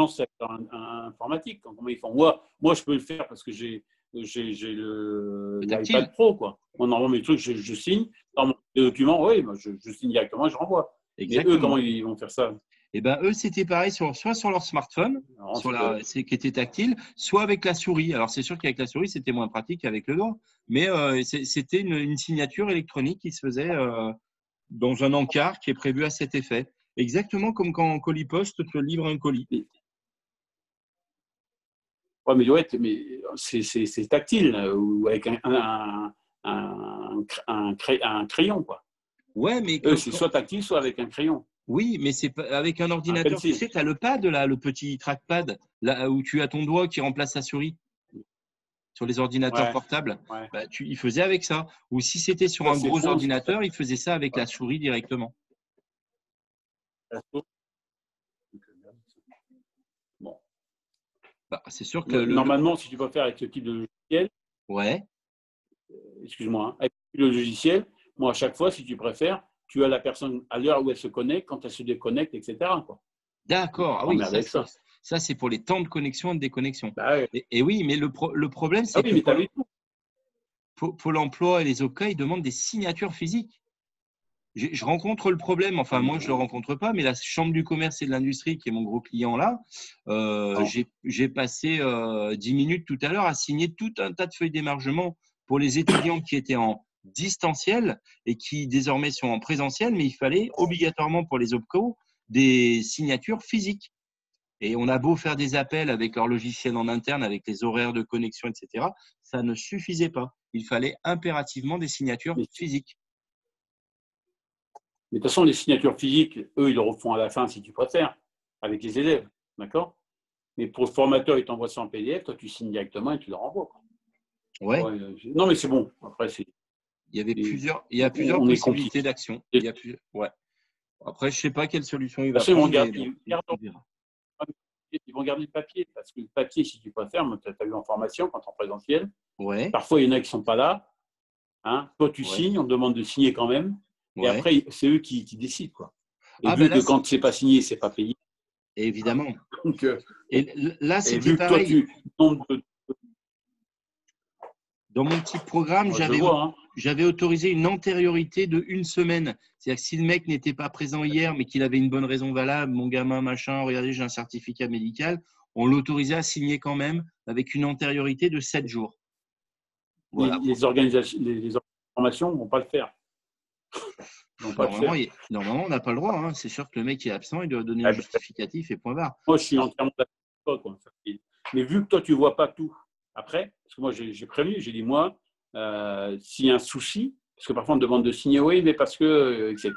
c'est informatique. Comment ils font? Moi, je peux le faire parce que j'ai
Le tactile.
l'iPad Pro, quoi. Moi, normalement, mes trucs, je signe. Dans mon document, oui, moi, je signe directement et je renvoie. Mais eux, comment
Exactement.
ils vont faire ça?
Et ben eux, c'était pareil soit sur leur smartphone,
Alors,
c'est qui était tactile, soit avec la souris. Alors c'est sûr qu'avec la souris, c'était moins pratique qu'avec le doigt, mais c'était une signature électronique qui se faisait dans un encart qui est prévu à cet effet. Exactement comme quand Colipost te livre un colis.
ouais, mais c'est tactile ou avec un crayon, quoi.
Ouais, mais
Eux, c'est soit tactile, soit avec un crayon,
oui, mais c'est avec un
un
ordinateur. Tu
pencil.
sais, tu as le pad, là, le petit trackpad, là où tu as ton doigt qui remplace la souris sur les ordinateurs
Ouais,
portables.
ouais.
Bah, il faisait avec ça. Ou si c'était sur
Ça,
un
c'est
gros
faux.
ordinateur, il faisait ça avec la souris directement.
Bon.
Bah, c'est sûr que
Normalement, si tu peux faire avec ce type de logiciel,
ouais,
excuse-moi, hein, avec le logiciel, moi, à chaque fois, si tu préfères, tu as la personne à l'heure où elle se connecte, quand elle se déconnecte, etc., quoi.
d'accord. Ah oui,
T'emmerdes avec ça.
ça c'est pour les temps de connexion et de déconnexion.
Bah ouais.
Et oui, mais le problème,
Ah
c'est
oui,
que
mais tu avais tout.
Pôle emploi et les OPCA, ils demandent des signatures physiques. Je rencontre le problème, enfin moi je ne le rencontre pas, mais la Chambre du commerce et de l'industrie, qui est mon gros client là, j'ai passé 10 minutes tout à l'heure à signer tout un tas de feuilles d'émargement pour les étudiants qui étaient en distanciel et qui désormais sont en présentiel, mais il fallait obligatoirement pour les OPCO des signatures physiques. Et on a beau faire des appels avec leur logiciel en interne, avec les horaires de connexion, etc., ça ne suffisait pas. Il fallait impérativement des signatures physiques.
Mais de toute façon, les signatures physiques, eux, ils le refont à la fin si tu préfères, avec les élèves. D'accord? Mais pour le formateur, il t'envoie ça en PDF, toi, tu signes directement et tu le renvoies.
Ouais.
Non, mais c'est bon. Après, c'est.
Il y a plusieurs possibilités d'action. Ouais. Après, je ne sais pas quelle solution il va prendre.
Ils vont garder le papier, parce que le papier, si tu préfères, tu as eu en formation quand tu es en présentiel.
Ouais.
Parfois, il y en a qui ne sont pas là. Hein. Toi, tu signes, on te demande de signer quand même. Et après, c'est eux qui décident. Quoi. Et vu que quand ce n'est pas signé, ce n'est pas payé.
Évidemment.
Donc,
et là, c'était
vu que
pareil.
Toi,
dans mon petit programme, j'avais autorisé une antériorité de 1 semaine. C'est-à-dire que si le mec n'était pas présent hier, mais qu'il avait une bonne raison valable, mon gamin, machin, regardez, j'ai un certificat médical, on l'autorisait à signer quand même avec une antériorité de 7 jours.
Voilà. Les organisations ne vont pas le faire.
Normalement, on n'a pas le droit. Hein. C'est sûr que le mec est absent, il doit donner un justificatif et point barre.
Moi, je suis entièrement d'accord. Mais vu que toi, tu ne vois pas tout après, parce que moi, j'ai prévenu, j'ai dit, moi, s'il y a un souci, parce que parfois on me demande de signer, oui, mais parce que, etc.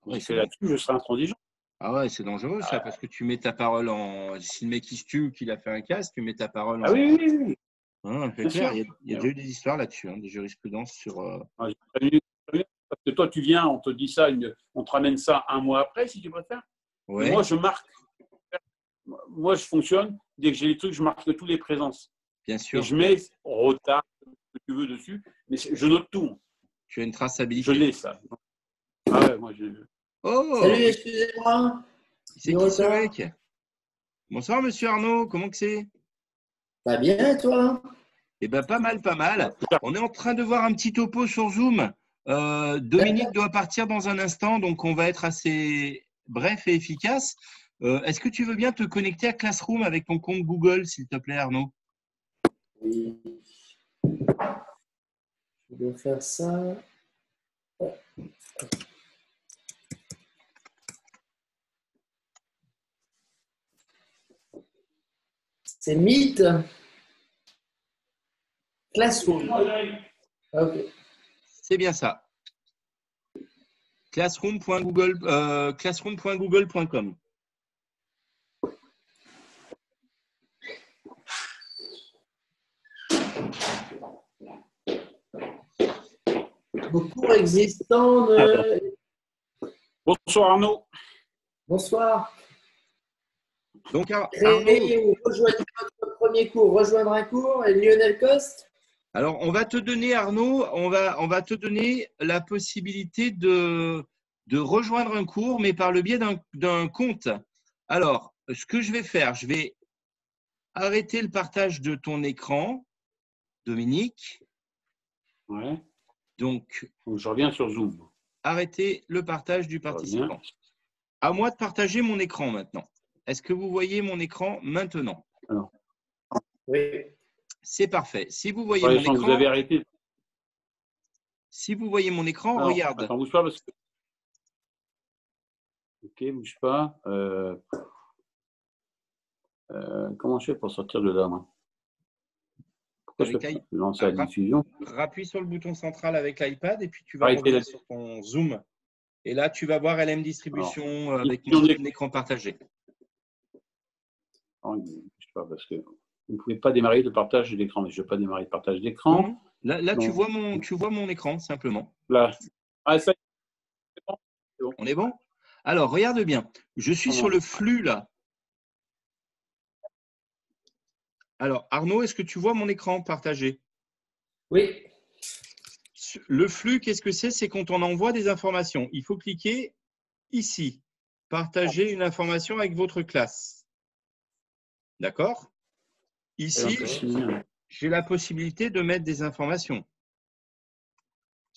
Là-dessus, je serai intransigeant.
Ah ouais, c'est dangereux ça, parce que tu mets ta parole en. Si le mec il se tue ou qu'il a fait un casse, tu mets ta parole en.
Ah oui.
Ah, c'est clair, il y a déjà eu des histoires là-dessus, hein, des jurisprudences sur.
J'ai prévenu, parce que toi, tu viens, on te dit ça, on te ramène ça un mois après, si tu préfères.
Ouais.
Et moi, je marque. Moi, je fonctionne. Dès que j'ai les trucs, je marque tous les présences.
Bien sûr.
Et je mets retard, ce que tu veux dessus, mais je note tout.
Tu as une traçabilité.
Je l'ai, ça. Ah ouais, moi,
Oh!
Salut, excusez-moi.
C'est qui ce mec? Bonsoir, monsieur Arnaud. Comment que c'est?
Bah bien, toi?
Eh bien, pas mal, pas mal. On est en train de voir un petit topo sur Zoom. Dominique doit partir dans un instant, donc on va être assez bref et efficace. Est-ce que tu veux bien te connecter à Classroom avec ton compte Google, s'il te plaît, Arnaud?
Oui. Je dois faire ça. C'est Meet. Classroom. Okay.
C'est bien ça. Classroom.google.com.
Vos cours existants de...
Bonsoir Arnaud.
Bonsoir.
Donc, Arnaud,
rejoignez votre premier cours, rejoindre un cours et Lionel Coste.
Alors, on va te donner, Arnaud, on va te donner la possibilité de rejoindre un cours, mais par le biais d'un compte. Alors, ce que je vais faire, je vais arrêter le partage de ton écran, Dominique.
Ouais.
Donc,
je reviens sur Zoom.
Arrêter le partage du participant. À moi de partager mon écran maintenant. Est-ce que vous voyez mon écran maintenant?
Alors.
Oui.
C'est parfait. Si vous voyez mon écran,
vous avez arrêté.
Si vous voyez mon écran,
alors,
regarde.
Attends, bouge pas parce que. Ok, bouge pas. Comment je fais pour sortir de là, moi? Pourquoi je peux lancer la diffusion?
Appuie sur le bouton central avec l'iPad et puis tu vas revenir sur ton Zoom. Et là, tu vas voir LM Distribution avec mon écran partagé.
Non, je sais pas parce que vous ne pouvez pas démarrer le partage d'écran, mais je ne vais pas démarrer le partage d'écran.
Là tu vois mon écran simplement.
Là. Ah, ça, c'est bon.
On est bon? Alors, regarde bien. Je suis sur le flux là. Alors, Arnaud, est-ce que tu vois mon écran partagé?
Oui.
Le flux, qu'est-ce que c'est? C'est quand on envoie des informations. Il faut cliquer ici. Partager une information avec votre classe. D'accord? Ici, j'ai la possibilité de mettre des informations.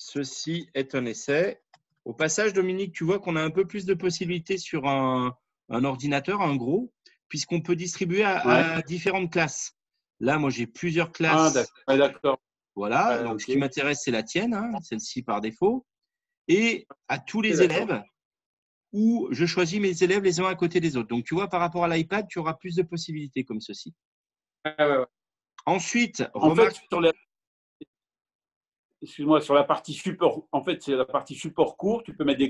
Ceci est un essai. Au passage, Dominique, tu vois qu'on a un peu plus de possibilités sur un ordinateur, un gros, puisqu'on peut distribuer à différentes classes. Là, moi, j'ai plusieurs
Ah,
classes.
d'accord.
Voilà.
Ouais,
Donc,
ok.
ce qui m'intéresse, c'est la tienne, hein, celle-ci par défaut. Et à tous les
D'accord.
élèves, où je choisis mes élèves les uns à côté des autres. Donc, tu vois, par rapport à l'iPad, tu auras plus de possibilités comme ceci.
Ouais.
Ensuite,
En fait,
remarque.
excuse-moi, sur la partie support, en fait, c'est la partie support cours, tu peux mettre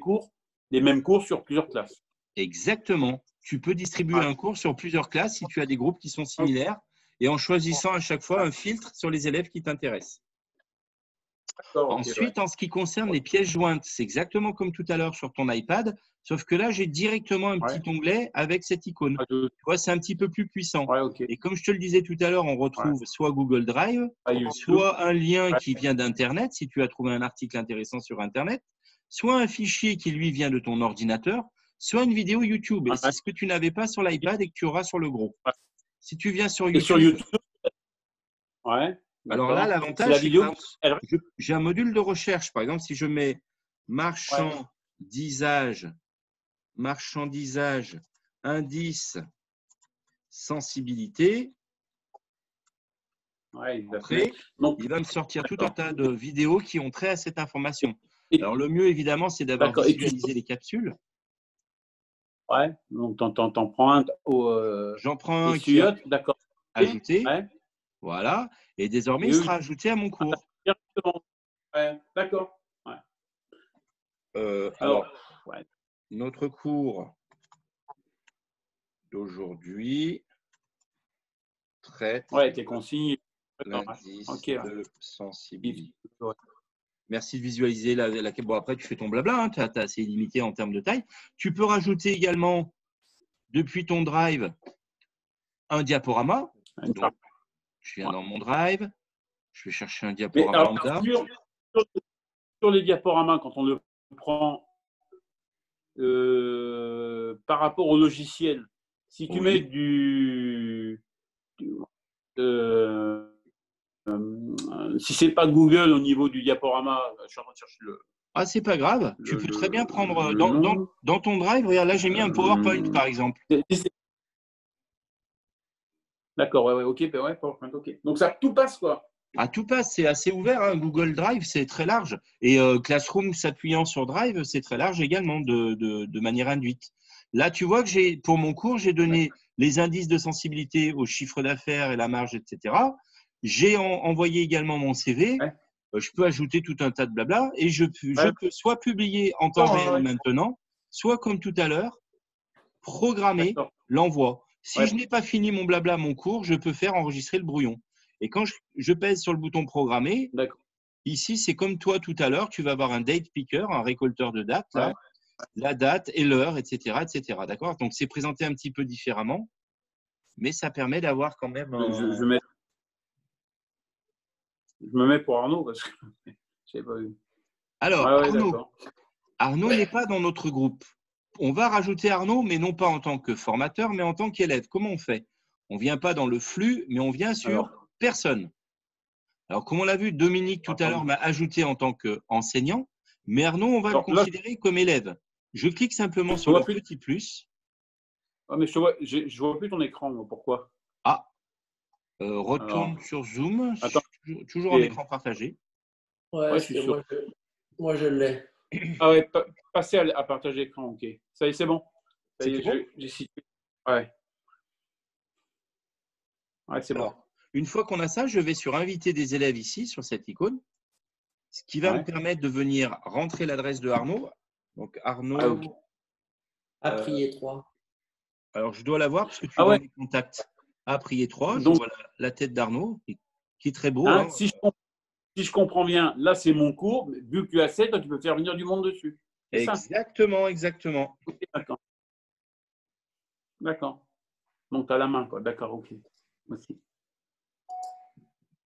des mêmes cours sur plusieurs classes.
Exactement. Tu peux distribuer un cours sur plusieurs classes si tu as des groupes qui sont similaires et en choisissant à chaque fois un filtre sur les élèves qui t'intéressent. Ensuite, en ce qui concerne les pièces jointes, c'est exactement comme tout à l'heure sur ton iPad, sauf que là, j'ai directement un petit onglet avec cette icône. Tu vois, c'est un petit peu plus puissant. Et comme je te le disais tout à l'heure, on retrouve soit Google Drive, soit un lien qui vient d'Internet, si tu as trouvé un article intéressant sur Internet, soit un fichier qui, lui, vient de ton ordinateur, soit une vidéo YouTube. Et c'est ce que tu n'avais pas sur l'iPad et que tu auras sur le gros. Si tu viens sur YouTube…
Et sur YouTube,
alors là, l'avantage, c'est que j'ai un module de recherche. Par exemple, si je mets marchandisage, indice, sensibilité, après, il va me sortir tout un tas de vidéos qui ont trait à cette information. Alors, le mieux, évidemment, c'est d'avoir visualisé les capsules.
Ouais, donc t'en prends un au…
J'en prends un qui est ajouté. Voilà. Et désormais, il sera ajouté à mon cours.
D'accord.
Alors, notre cours d'aujourd'hui traite
tes consignes.
l'indice de sensibilité. Merci de visualiser la… Bon, après, tu fais ton blabla, hein, c'est illimité en termes de taille. Tu peux rajouter également, depuis ton drive, un diaporama. Donc, je viens dans mon drive, je vais chercher un diaporama lambda.
Sur les diaporamas, quand on le prend par rapport au logiciel, si tu mets si c'est pas Google au niveau du diaporama, je suis en train de chercher le…
Ah, c'est pas grave. Tu peux très bien prendre dans ton drive. Regarde, là, j'ai mis un PowerPoint, par exemple.
D'accord, ok, PowerPoint, ok. Donc ça tout passe, quoi.
Ah, tout passe, c'est assez ouvert. Hein. Google Drive, c'est très large. Et Classroom s'appuyant sur Drive, c'est très large également de manière induite. Là, tu vois que pour mon cours, j'ai donné les indices de sensibilité au chiffre d'affaires et la marge, etc. J'ai envoyé également mon CV. Je peux ajouter tout un tas de blabla et je peux soit publier en temps réel maintenant, soit comme tout à l'heure, programmer l'envoi. Si je n'ai pas fini mon blabla, mon cours, je peux faire enregistrer le brouillon. Et quand je pèse sur le bouton programmer, ici, c'est comme toi tout à l'heure, tu vas avoir un date picker, un récolteur de dates, là, la date et l'heure, etc. etc. D'accord ? Donc, c'est présenté un petit peu différemment, mais ça permet d'avoir quand même…
Je me mets pour Arnaud parce que je n'ai pas vu.
Alors, Arnaud n'est pas dans notre groupe. On va rajouter Arnaud, mais non pas en tant que formateur, mais en tant qu'élève. Comment on fait ? On ne vient pas dans le flux, mais on vient sur personne. Alors, comme on l'a vu, Dominique tout à l'heure m'a ajouté en tant qu'enseignant, mais Arnaud, on va le considérer comme élève. Je clique simplement sur le petit plus.
Ah, mais je ne vois plus ton écran, pourquoi ?
Retourne sur Zoom. Toujours en écran partagé.
Ouais, je suis sûr. Moi, je l'ai.
Ah ouais, passer à partager l'écran, ok. Ça y est, c'est bon. J'ai situé. Ouais, c'est bon.
Une fois qu'on a ça, je vais sur inviter des élèves ici, sur cette icône, ce qui va me permettre de venir rentrer l'adresse de Arnaud. Donc, Arnaud…
Prier 3.
Alors, je dois l'avoir parce que tu es dans mes contacts. Prier 3, je vois la tête d'Arnaud, qui est très beau. Hein.
Si je comprends bien, là, c'est mon cours. Mais vu que tu as 7, tu peux faire venir du monde dessus.
Exactement.
Okay, d'accord. Donc, tu as la main, quoi. D'accord, ok. Merci.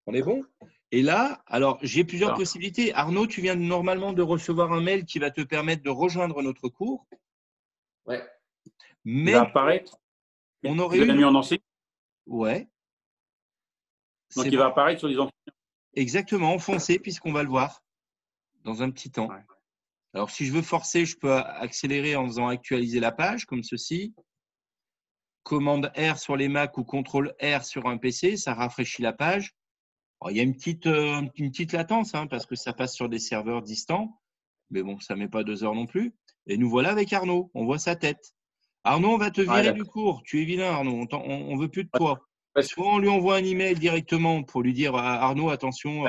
On est bon ? Et là, alors, j'ai plusieurs possibilités. Arnaud, tu viens normalement de recevoir un mail qui va te permettre de rejoindre notre cours.
Ouais.
Mais
il va apparaître.
On aurait
mis en enseignant.
Ouais.
Donc, il va apparaître sur les enseignants.
Exactement, en foncé, puisqu'on va le voir. dans un petit temps.
Ouais.
Alors, si je veux forcer, je peux accélérer en faisant actualiser la page, comme ceci. Commande R sur les Mac ou CTRL R sur un PC, ça rafraîchit la page. Alors, il y a une petite latence, hein, parce que ça passe sur des serveurs distants. Mais bon, ça ne met pas 2 heures non plus. Et nous voilà avec Arnaud. On voit sa tête. Arnaud, on va te virer du cours. Tu es vilain, Arnaud. On veut plus de toi.
Ouais.
Soit on lui envoie un email directement pour lui dire Arnaud, attention.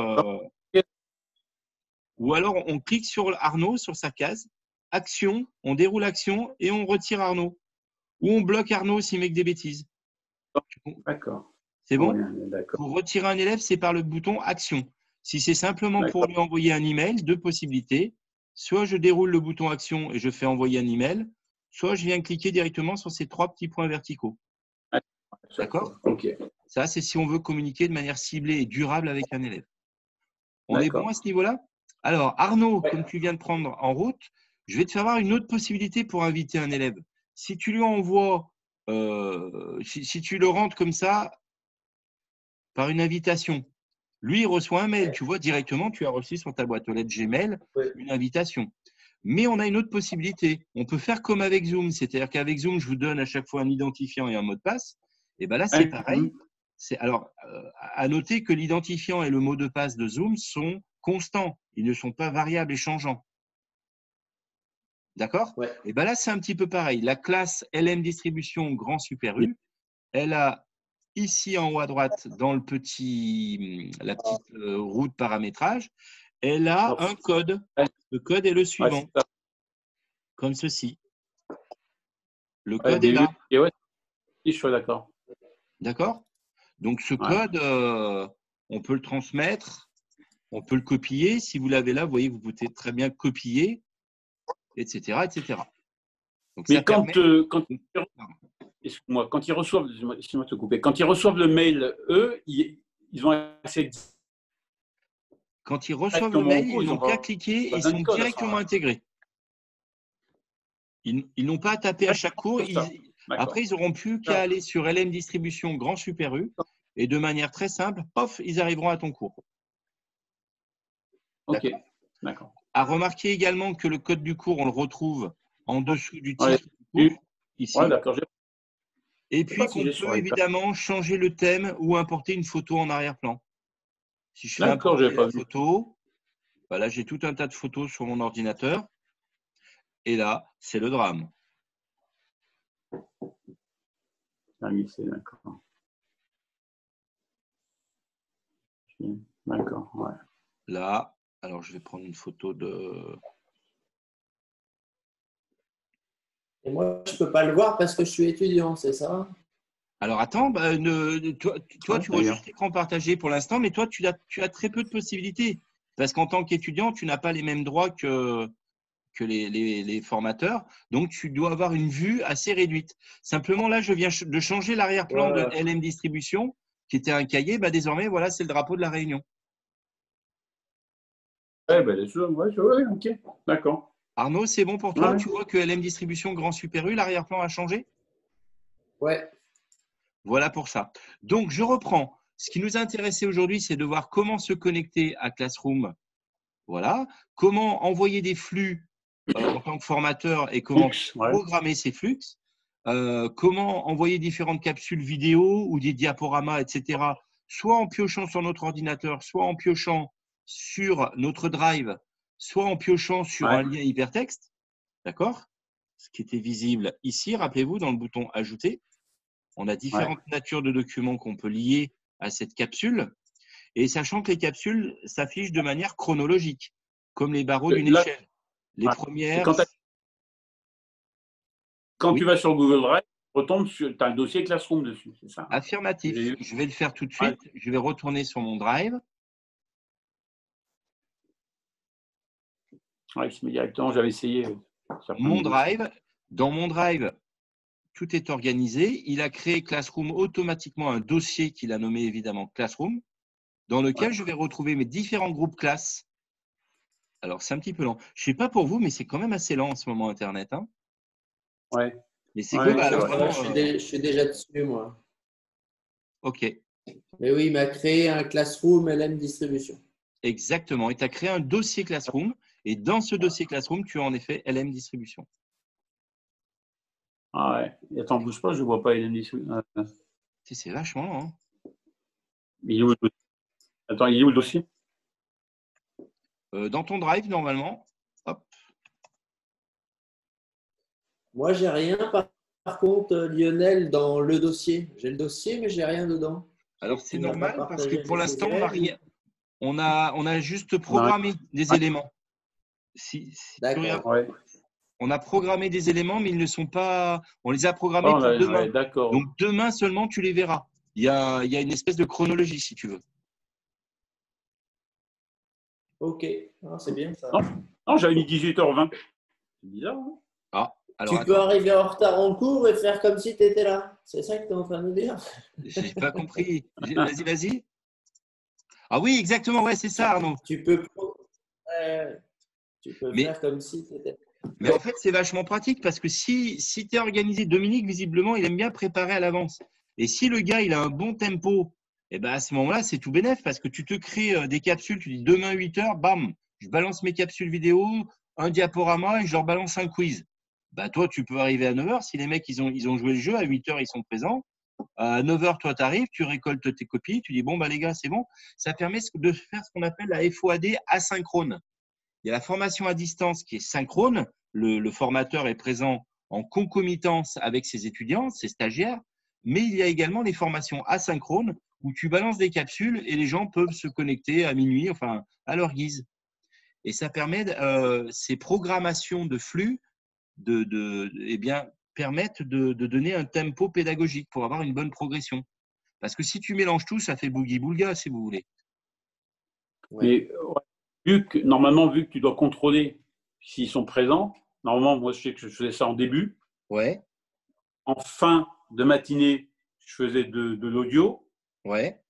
Ou alors on clique sur Arnaud, sur sa case, action, on déroule action et on retire Arnaud. Ou on bloque Arnaud s'il met que des bêtises.
D'accord.
C'est bon?
D'accord.
Pour retirer un élève, c'est par le bouton action. Si c'est simplement pour lui envoyer un email, deux possibilités. Soit je déroule le bouton action et je fais envoyer un email, soit je viens cliquer directement sur ces 3 petits points verticaux. D'accord?
Ok.
Ça, c'est si on veut communiquer de manière ciblée et durable avec un élève. On est bon à ce niveau-là? Alors, Arnaud, comme tu viens de prendre en route, je vais te faire voir une autre possibilité pour inviter un élève. Si tu lui envoies, si tu le rentres comme ça, par une invitation, lui, il reçoit un mail. Tu vois, directement, tu as reçu sur ta boîte aux lettres Gmail une invitation. Mais on a une autre possibilité. On peut faire comme avec Zoom. C'est-à-dire qu'avec Zoom, je vous donne à chaque fois un identifiant et un mot de passe. Et bien là, c'est pareil. Alors, à noter que l'identifiant et le mot de passe de Zoom sont constants. Ils ne sont pas variables et changeants. D'accord? Et bien là, c'est un petit peu pareil. La classe LM Distribution Grand Super U, elle a ici en haut à droite, dans la petite roue de paramétrage, elle a un code. Le code est le suivant. Comme ceci. Le code est là.
Je suis d'accord.
D'accord? Donc, ce code, on peut le transmettre, on peut le copier. Si vous l'avez là, vous voyez, vous pouvez très bien copier, etc. etc. Donc,
mais quand ils reçoivent, excuse-moi de te couper, quand ils reçoivent le mail, eux, ils ont accès.
Quand ils reçoivent le mail, ils n'ont qu'à cliquer et ils sont directement intégrés. Ils n'ont pas à taper à chaque cours. Après, ils n'auront plus qu'à aller sur LM Distribution Grand Super U et de manière très simple, pof, ils arriveront à ton cours.
Ok, d'accord.
À remarquer également que le code du cours, on le retrouve en dessous du titre du cours, ici.
D'accord.
Et puis qu'on peut évidemment changer le thème ou importer une photo en arrière-plan. Si je fais importer la photo, là j'ai tout un tas de photos sur mon ordinateur. Et là, c'est le drame.
D'accord. D'accord, ouais.
Là, alors je vais prendre une photo de…
Et moi, je ne peux pas le voir parce que je suis étudiant, c'est ça?
Alors attends, toi tu vois juste l'écran partagé pour l'instant, mais toi tu as très peu de possibilités. Parce qu'en tant qu'étudiant, tu n'as pas les mêmes droits que les formateurs. Donc, tu dois avoir une vue assez réduite. Simplement, là, je viens de changer l'arrière-plan de LM Distribution, qui était un cahier. Désormais, voilà, c'est le drapeau de la Réunion.
Ok, d'accord.
Arnaud, c'est bon pour toi? Tu vois que LM Distribution Grand Super U, l'arrière-plan a changé?
Ouais.
Voilà pour ça. Donc, je reprends. Ce qui nous intéressait aujourd'hui, c'est de voir comment se connecter à Classroom. Voilà. Comment envoyer des flux en tant que formateur et comment programmer ces flux. Comment envoyer différentes capsules vidéo ou des diaporamas, etc., soit en piochant sur notre ordinateur, soit en piochant sur notre drive, soit en piochant sur un lien hypertexte. D'accord? Ce qui était visible ici, rappelez-vous, dans le bouton « Ajouter ». On a différentes natures de documents qu'on peut lier à cette capsule. Et sachant que les capsules s'affichent de manière chronologique, comme les barreaux d'une échelle. Les premières…
Quand tu vas sur Google Drive, tu as un dossier Classroom dessus, c'est ça?
Affirmatif. Je vais le faire tout de suite. Je vais retourner sur mon Drive.
Oui, directement, j'avais essayé.
Mon Drive. Dans mon Drive, tout est organisé. Il a créé Classroom automatiquement un dossier qu'il a nommé évidemment Classroom, dans lequel je vais retrouver mes différents groupes classes. Alors, c'est un petit peu lent. Je ne sais pas pour vous, mais c'est quand même assez lent en ce moment, Internet. Hein.
Ouais.
Mais c'est globalement…
Je suis déjà dessus, moi.
OK.
Mais oui, il m'a créé un Classroom LM Distribution.
Exactement. Et tu as créé un dossier Classroom. Et dans ce dossier Classroom, tu as en effet LM Distribution.
Ah ouais. Et attends, bouge pas, je ne vois pas LM Distribution.
C'est vachement lent. Hein.
Il est où le dossier? Attends, il est où le dossier?
Dans ton drive, normalement. Hop.
Moi, j'ai rien. Par contre, Lionel, dans le dossier, j'ai le dossier, mais j'ai rien dedans.
Alors, c'est
Tu m'as pas
normal parce que
partagé
pour
les
l'instant, on n'a
PDF.
rien. On a juste
Non.
programmé des éléments. Si tu
D'accord.
regardes,
Ouais.
on a programmé des éléments, mais ils ne sont pas. On les a programmés
Oh,
pour demain.
ouais, d'accord.
Donc, demain seulement, tu les verras. Il y a une espèce de chronologie, si tu veux.
Ok. Ah, c'est bien ça.
Non, j'avais mis 18h20. C'est bizarre, hein?
Ah, alors
Tu peux
attends.
arriver en retard en cours et faire comme si tu étais là. C'est ça que tu es en train de dire?
J'ai pas compris. Vas-y, vas-y. Ah oui, exactement. Ouais, c'est ça, Arnaud.
Tu peux, tu peux
Mais
faire comme si tu étais.
Mais en fait, c'est vachement pratique parce que si tu es organisé, Dominique, visiblement, il aime bien préparer à l'avance. Et si le gars, il a un bon tempo, eh ben à ce moment-là, c'est tout bénef parce que tu te crées des capsules, tu dis demain 8 heures, bam, je balance mes capsules vidéo, un diaporama et je leur balance un quiz. Bah, toi, tu peux arriver à 9 heures. Si les mecs, ils ont joué le jeu, à 8 heures, ils sont présents. À 9 heures, toi, tu arrives, tu récoltes tes copies, tu dis bon, bah, les gars, c'est bon. Ça permet de faire ce qu'on appelle la FOAD asynchrone. Il y a la formation à distance qui est synchrone. Le formateur est présent en concomitance avec ses étudiants, ses stagiaires, mais il y a également les formations asynchrones où tu balances des capsules et les gens peuvent se connecter à minuit, enfin à leur guise. Et ça permet, ces programmations de flux eh bien, permettent de donner un tempo pédagogique pour avoir une bonne progression. Parce que si tu mélanges tout, ça fait boogie-boulga, si vous voulez.
Ouais.
Mais normalement, vu que tu dois contrôler s'ils sont présents, normalement, moi, je sais que je faisais ça en début.
Ouais,
En fin de matinée, je faisais de l'audio.
ouais.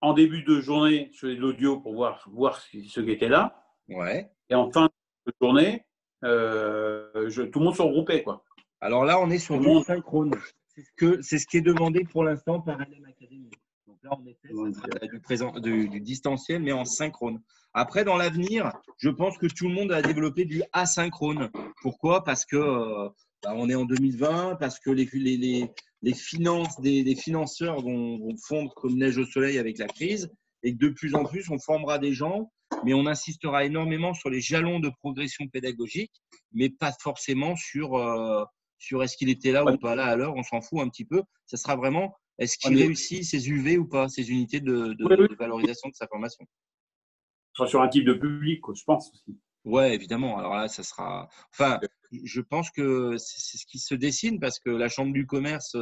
En début de journée, je faisais de l'audio pour voir ceux qui étaient là.
Ouais.
Et en fin de journée, tout le monde se regroupait, quoi.
Alors là, on est sur
Tout le
du
monde.
synchrone. C'est ce qui est demandé pour l'instant par LM Academy. Donc là, en effet, ça sera du distanciel, mais en synchrone. Après, dans l'avenir, je pense que tout le monde va développer du asynchrone. Pourquoi? Parce que on est en 2020, parce que les finances des financeurs vont fondre comme neige au soleil avec la crise, et que de plus en plus, on formera des gens, mais on insistera énormément sur les jalons de progression pédagogique, mais pas forcément sur est-ce qu'il était là ou pas là à l'heure, on s'en fout un petit peu. Ça sera vraiment est-ce qu'il réussit ses UV ou pas, ses unités de valorisation de sa formation.
Ce sera sur un type de public, quoi, je pense aussi.
Ouais, évidemment. Alors là, ça sera. Enfin, je pense que c'est ce qui se dessine parce que la Chambre du commerce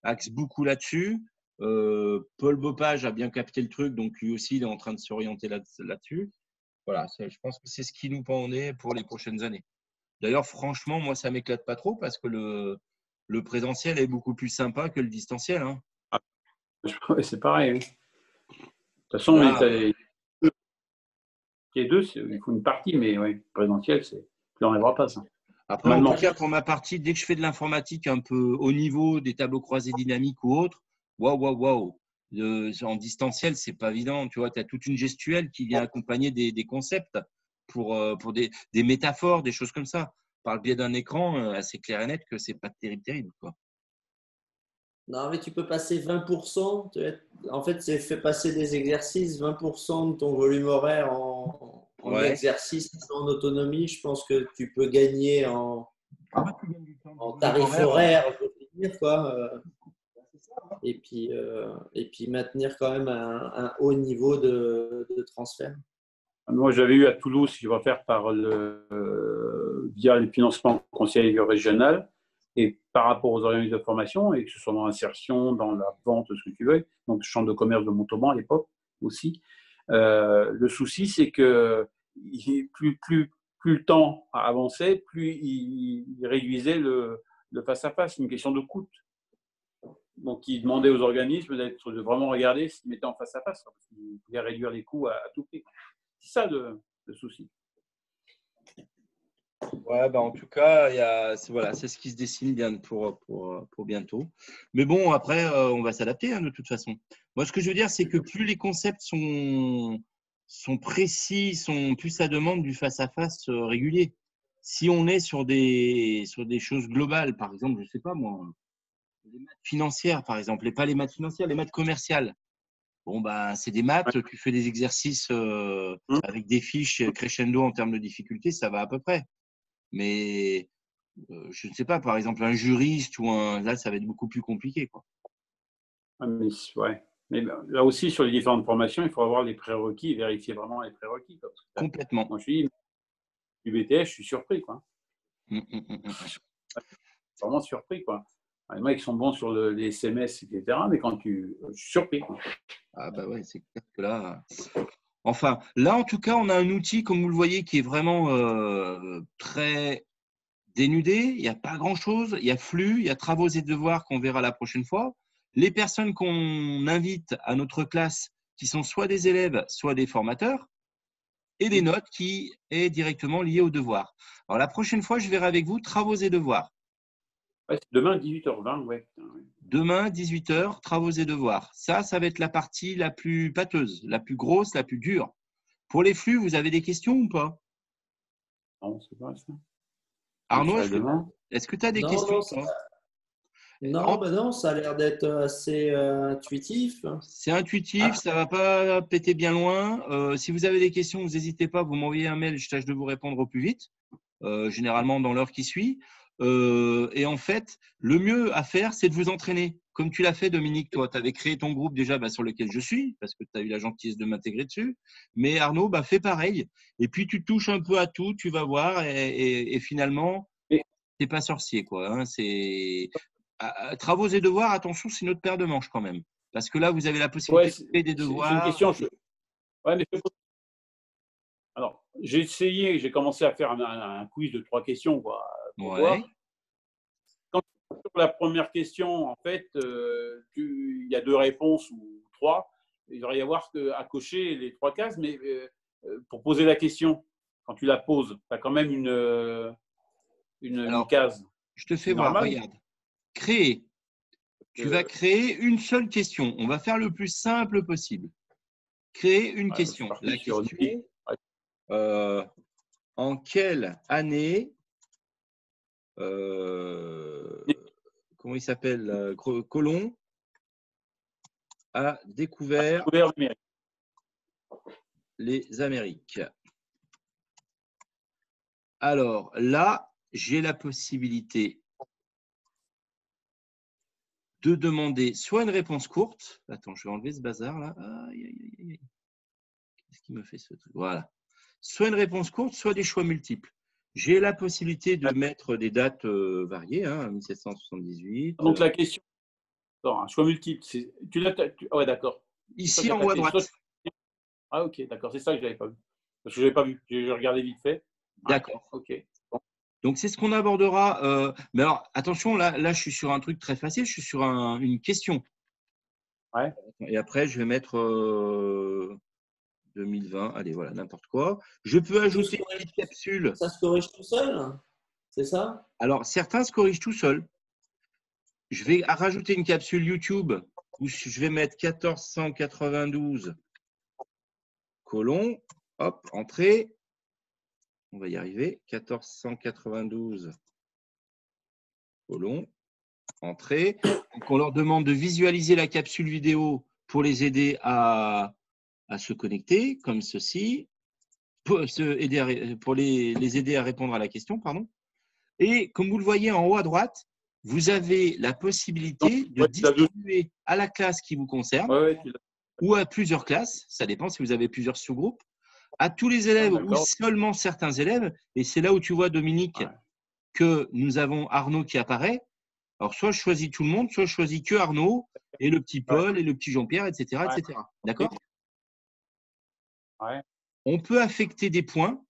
axe beaucoup là-dessus. Paul Bopage a bien capté le truc, donc lui aussi, il est en train de s'orienter là-dessus. Voilà, je pense que c'est ce qui nous pendait pour les prochaines années. D'ailleurs, franchement, moi, ça m'éclate pas trop parce que le présentiel est beaucoup plus sympa que le distanciel. Hein.
C'est pareil. Hein. De toute façon,
Là,
les deux, il faut une partie, mais ouais, présentiel, tu n'enlèveras pas ça.
après, en tout cas, pour ma partie, dès que je fais de l'informatique un peu haut niveau, des tableaux croisés dynamiques ou autres, waouh. En distanciel, c'est pas évident. Tu vois, tu as toute une gestuelle qui vient accompagner des concepts pour des métaphores, des choses comme ça. Par le biais d'un écran, assez clair et net que c'est pas terrible, quoi.
Non, mais tu peux passer 20%. En fait, c'est fait passer des exercices, 20% de ton volume horaire en
Ouais.
exercice, en autonomie. Je pense que tu peux gagner en tarif horaire, je veux dire, quoi. Et puis maintenir quand même un haut niveau de transfert.
Moi, j'avais eu à Toulouse, ce qu'il va faire via les financements conseil régional et par rapport aux organismes de formation, et que ce soit dans l'insertion, dans la vente, ce que tu veux, donc chambre de commerce de Montauban à l'époque aussi. Le souci, c'est que plus le temps avançait, plus il réduisait le face-à-face. C'est une question de coût. Donc, il demandait aux organismes de vraiment regarder ce qu'ils mettaient en face-à-face. Ils pouvaient réduire les coûts à tout prix. C'est ça le souci.
Ouais, bah en tout cas, voilà, c'est ce qui se dessine bien pour bientôt. Mais bon, après, on va s'adapter de toute façon. Moi, ce que je veux dire, c'est que plus les concepts sont précis, plus ça demande du face-à-face régulier. Si on est sur des choses globales, par exemple, je sais pas moi, les maths financières, par exemple, et pas les maths financières, les maths commerciales. Bon, bah, c'est des maths, tu fais des exercices avec des fiches crescendo en termes de difficulté, ça va à peu près. Mais je ne sais pas, par exemple, un juriste là, ça va être beaucoup plus compliqué, quoi.
Mais là aussi, sur les différentes formations, il faut avoir les prérequis et vérifier vraiment les prérequis.
Complètement.
Moi, je dis, du BTS, je suis surpris, quoi. Vraiment surpris, quoi. Les mecs sont bons sur les SMS, etc. Mais je suis surpris, quoi.
Ah bah ouais, c'est clair que là. Enfin, là, en tout cas, on a un outil, comme vous le voyez, qui est vraiment très dénudé. Il n'y a pas grand-chose. Il y a flux, il y a travaux et devoirs qu'on verra la prochaine fois. Les personnes qu'on invite à notre classe, qui sont soit des élèves, soit des formateurs, et des notes qui est directement liées aux devoirs. Alors, la prochaine fois, je verrai avec vous travaux et devoirs.
Ouais, demain, 18h20, ouais.
Demain, 18h, travaux et devoirs. Ça va être la partie la plus pâteuse, la plus grosse, la plus dure. Pour les flux, vous avez des questions ou pas?
Non, c'est pas ça.
Arnaud,
demain.
est-ce que tu as des
Non,
questions?
non, ça a l'air d'être assez intuitif.
C'est intuitif, ça va pas péter bien loin. Si vous avez des questions, vous n'hésitez pas, vous m'envoyez un mail, je tâche de vous répondre au plus vite, généralement dans l'heure qui suit. Et en fait, le mieux à faire, c'est de vous entraîner. Comme tu l'as fait, Dominique, toi, tu avais créé ton groupe déjà sur lequel je suis, parce que tu as eu la gentillesse de m'intégrer dessus. Mais Arnaud, fais pareil. Et puis, tu touches un peu à tout, tu vas voir, et finalement, t'es pas sorcier, quoi. Hein. Travaux et devoirs, attention, c'est notre paire de manches quand même. Parce que là, vous avez la possibilité de faire des
C'est une
devoirs.
question. Ouais, mais alors, j'ai commencé à faire un quiz de 3 questions, quoi, pour voir. Quand sur la première question, en fait, il y a 2 réponses ou 3. Il devrait y avoir à cocher les 3 cases, mais pour poser la question, quand tu la poses, tu as quand même une case.
Je te fais
C'est
voir,
normal.
regarde. Créer. Tu vas créer une seule question. On va faire le plus simple possible. Créer une question. La question, en quelle année, comment il s'appelle, Colomb a découvert les Amériques? Alors là, j'ai la possibilité de demander soit une réponse courte. Attends, je vais enlever ce bazar là. Qu'est-ce qui me fait ce truc? Voilà. Soit une réponse courte, soit des choix multiples. J'ai la possibilité de mettre des dates variées, 1778.
Donc la question, un choix multiple, ouais, d'accord.
Ici en haut à droite.
Ah ok, d'accord, c'est ça que je n'avais pas vu. Parce que je n'avais pas vu, j'ai regardé vite fait.
D'accord.
Ok.
Bon. Donc c'est ce qu'on abordera. Mais alors attention, là je suis sur un truc très facile, je suis sur une question.
Ouais.
Et après je vais mettre 2020, allez voilà, n'importe quoi. Je peux ajouter une petite capsule.
Ça se corrige tout seul, c'est ça?
Alors certains se corrigent tout seuls. Je vais rajouter une capsule YouTube où je vais mettre 1492 colon, hop, entrée. On va y arriver. 1492 colon, entrée. Donc on leur demande de visualiser la capsule vidéo pour les aider à se connecter, comme ceci, pour les aider à répondre à la question, pardon. Et comme vous le voyez en haut à droite, vous avez la possibilité de distribuer à la classe qui vous concerne ou à plusieurs classes, ça dépend si vous avez plusieurs sous-groupes, à tous les élèves ou seulement certains élèves. Et c'est là où tu vois, Dominique, que nous avons Arnaud qui apparaît. Alors, soit je choisis tout le monde, soit je choisis que Arnaud et le petit Paul et le petit Jean-Pierre, etc. etc. D'accord ? On peut affecter des points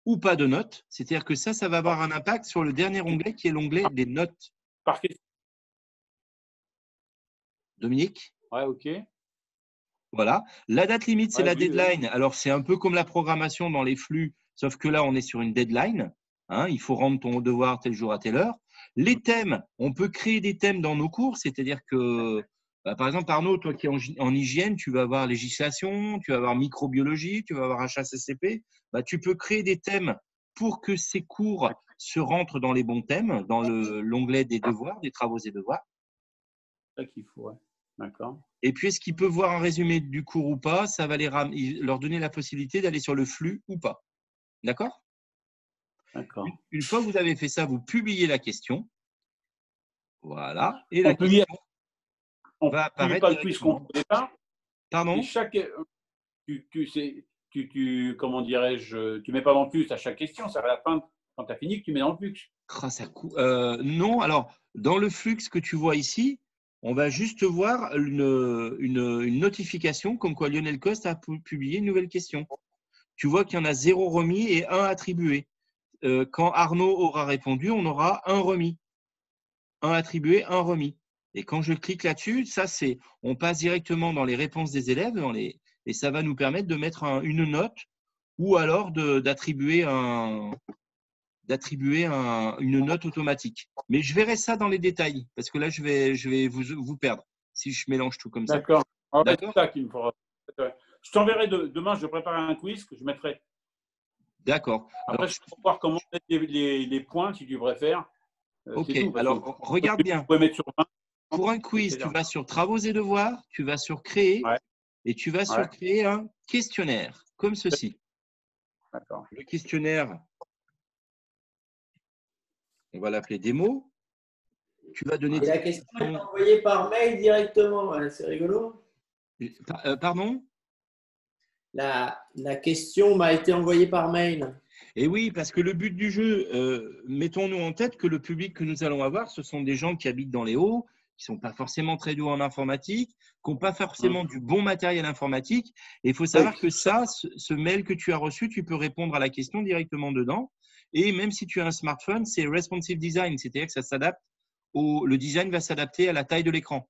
ou pas de notes. C'est-à-dire que ça va avoir un impact sur le dernier onglet qui est l'onglet des notes. Dominique ?
Ouais, ok.
Voilà. La date limite, c'est la deadline. Alors, c'est un peu comme la programmation dans les flux, sauf que là, on est sur une deadline. Hein, il faut rendre ton devoir tel jour à telle heure. Les thèmes, on peut créer des thèmes dans nos cours, c'est-à-dire que, par exemple, Arnaud, toi qui es en hygiène, tu vas avoir législation, tu vas avoir microbiologie, tu vas avoir HACCP. Tu peux créer des thèmes pour que ces cours se rentrent dans les bons thèmes, dans l'onglet des devoirs, des travaux et devoirs.
C'est ça qu'il faut, ouais. D'accord.
Et puis, est-ce qu'ils peuvent voir un résumé du cours ou pas? Ça va leur donner la possibilité d'aller sur le flux ou pas. D'accord?
D'accord.
Une fois que vous avez fait ça, vous publiez la question. Voilà. Et la
On publie
question va apparaître
pas le quiz qu'on
directement.
fait au départ.
Pardon?
Et comment dirais-je, tu mets pas dans le flux à chaque question, c'est à la fin, quand tu as fini, que tu mets dans le flux.
Non, alors, dans le flux que tu vois ici, on va juste voir une notification comme quoi Lionel Coste a publié une nouvelle question. Tu vois qu'il y en a 0 remis et 1 attribué. Quand Arnaud aura répondu, on aura 1 remis. 1 attribué, 1 remis. Et quand je clique là-dessus, on passe directement dans les réponses des élèves et ça va nous permettre de mettre une note ou alors d'attribuer une note automatique. Mais je verrai ça dans les détails parce que là, je vais vous perdre si je mélange tout comme ça.
D'accord.
D'accord.
C'est ça qu'il me faudra. Je t'enverrai demain, je préparerai un quiz que je mettrai.
D'accord.
Après, je peux voir comment mettre les points si tu préfères.
Ok,
Tout,
alors regarde bien.
Mettre sur 20,
pour un quiz, tu vas sur Travaux et devoirs, tu vas sur Créer et tu vas sur Créer un questionnaire, comme ceci.
D'accord.
Le questionnaire, on va l'appeler démo. Tu vas donner.
Et la question est envoyée par mail directement, c'est rigolo.
Pardon?
La question m'a été envoyée par mail.
Et oui, parce que le but du jeu, mettons-nous en tête que le public que nous allons avoir, ce sont des gens qui habitent dans les hauts, qui ne sont pas forcément très doués en informatique, qui n'ont pas forcément du bon matériel informatique. Et il faut savoir que ce mail que tu as reçu, tu peux répondre à la question directement dedans. Et même si tu as un smartphone, c'est responsive design, c'est-à-dire que ça s'adapte le design va s'adapter à la taille de l'écran.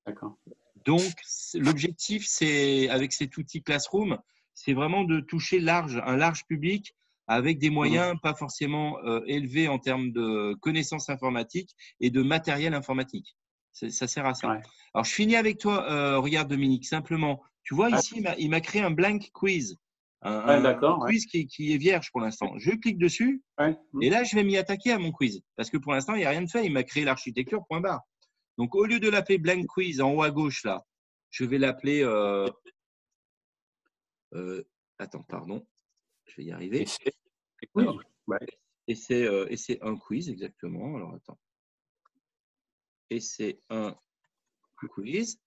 D'accord.
Donc, l'objectif, c'est avec cet outil Classroom, c'est vraiment de toucher un large public avec des moyens pas forcément élevés en termes de connaissances informatiques et de matériel informatique. Ça sert à ça.
Ouais.
Alors, je finis avec toi. Regarde, Dominique, simplement. Tu vois, ici, il m'a créé un blank quiz. Un quiz qui est vierge pour l'instant. Je clique dessus et là, je vais m'y attaquer à mon quiz. Parce que pour l'instant, il n'y a rien de fait. Il m'a créé l'architecture, point barre. Donc, au lieu de l'appeler blank quiz en haut à gauche, là, je vais l'appeler. Attends, pardon. Je vais y arriver. Et c'est un quiz, exactement. Alors, attends. Et c'est un quiz.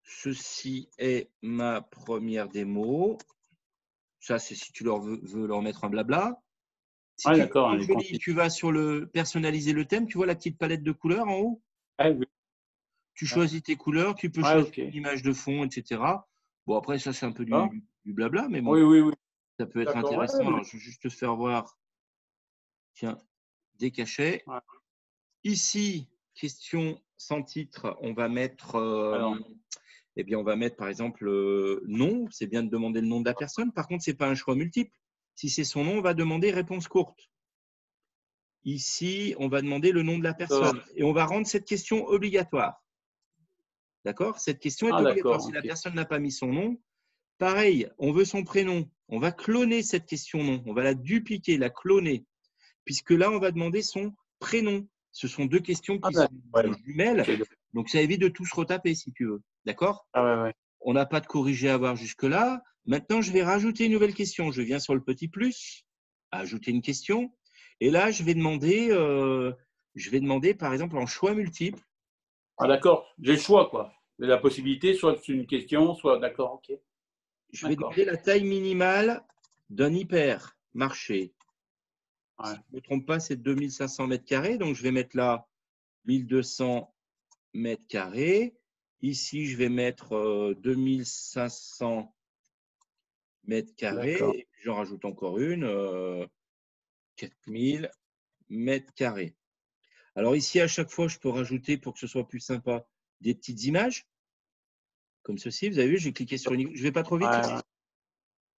Ceci est ma première démo. Ça, c'est si tu veux leur mettre un blabla. Si tu veux joli, tu vas sur le personnaliser le thème. Tu vois la petite palette de couleurs en haut? Tu choisis tes couleurs, tu peux choisir une image de fond, etc. Bon, après, ça, c'est un peu du blabla, mais bon, ça peut être intéressant. Alors, je vais juste te faire voir. Tiens, des cachets. Ici, question sans titre, on va mettre, on va mettre par exemple nom. C'est bien de demander le nom de la personne. Par contre, ce n'est pas un choix multiple. Si c'est son nom, on va demander réponse courte. Ici, on va demander le nom de la personne et on va rendre cette question obligatoire. D'accord? Cette question est obligatoire. Si la personne n'a pas mis son nom, pareil, on veut son prénom. On va cloner cette question nom. On va la dupliquer, la cloner. Puisque là, on va demander son prénom. Ce sont deux questions qui sont jumelles. Donc, ça évite de tout se retaper, si tu veux. D'accord? On n'a pas de corrigé à voir jusque-là. Maintenant, je vais rajouter une nouvelle question. Je viens sur le petit plus, ajouter une question. Et là, je vais demander, par exemple, en choix multiple.
Ah, d'accord. J'ai le choix, quoi. J'ai la possibilité, soit c'est une question, soit d'accord, ok.
Je vais demander la taille minimale d'un hypermarché. Si je ne me trompe pas, c'est 2500 mètres carrés. Donc, je vais mettre là 1200 mètres carrés. Ici, je vais mettre 2500 mètres carrés. Et puis, j'en rajoute encore une, 4000 mètres carrés. Alors ici, à chaque fois, je peux rajouter, pour que ce soit plus sympa, des petites images. Comme ceci. Vous avez vu, j'ai cliqué sur une… Je ne vais pas trop vite.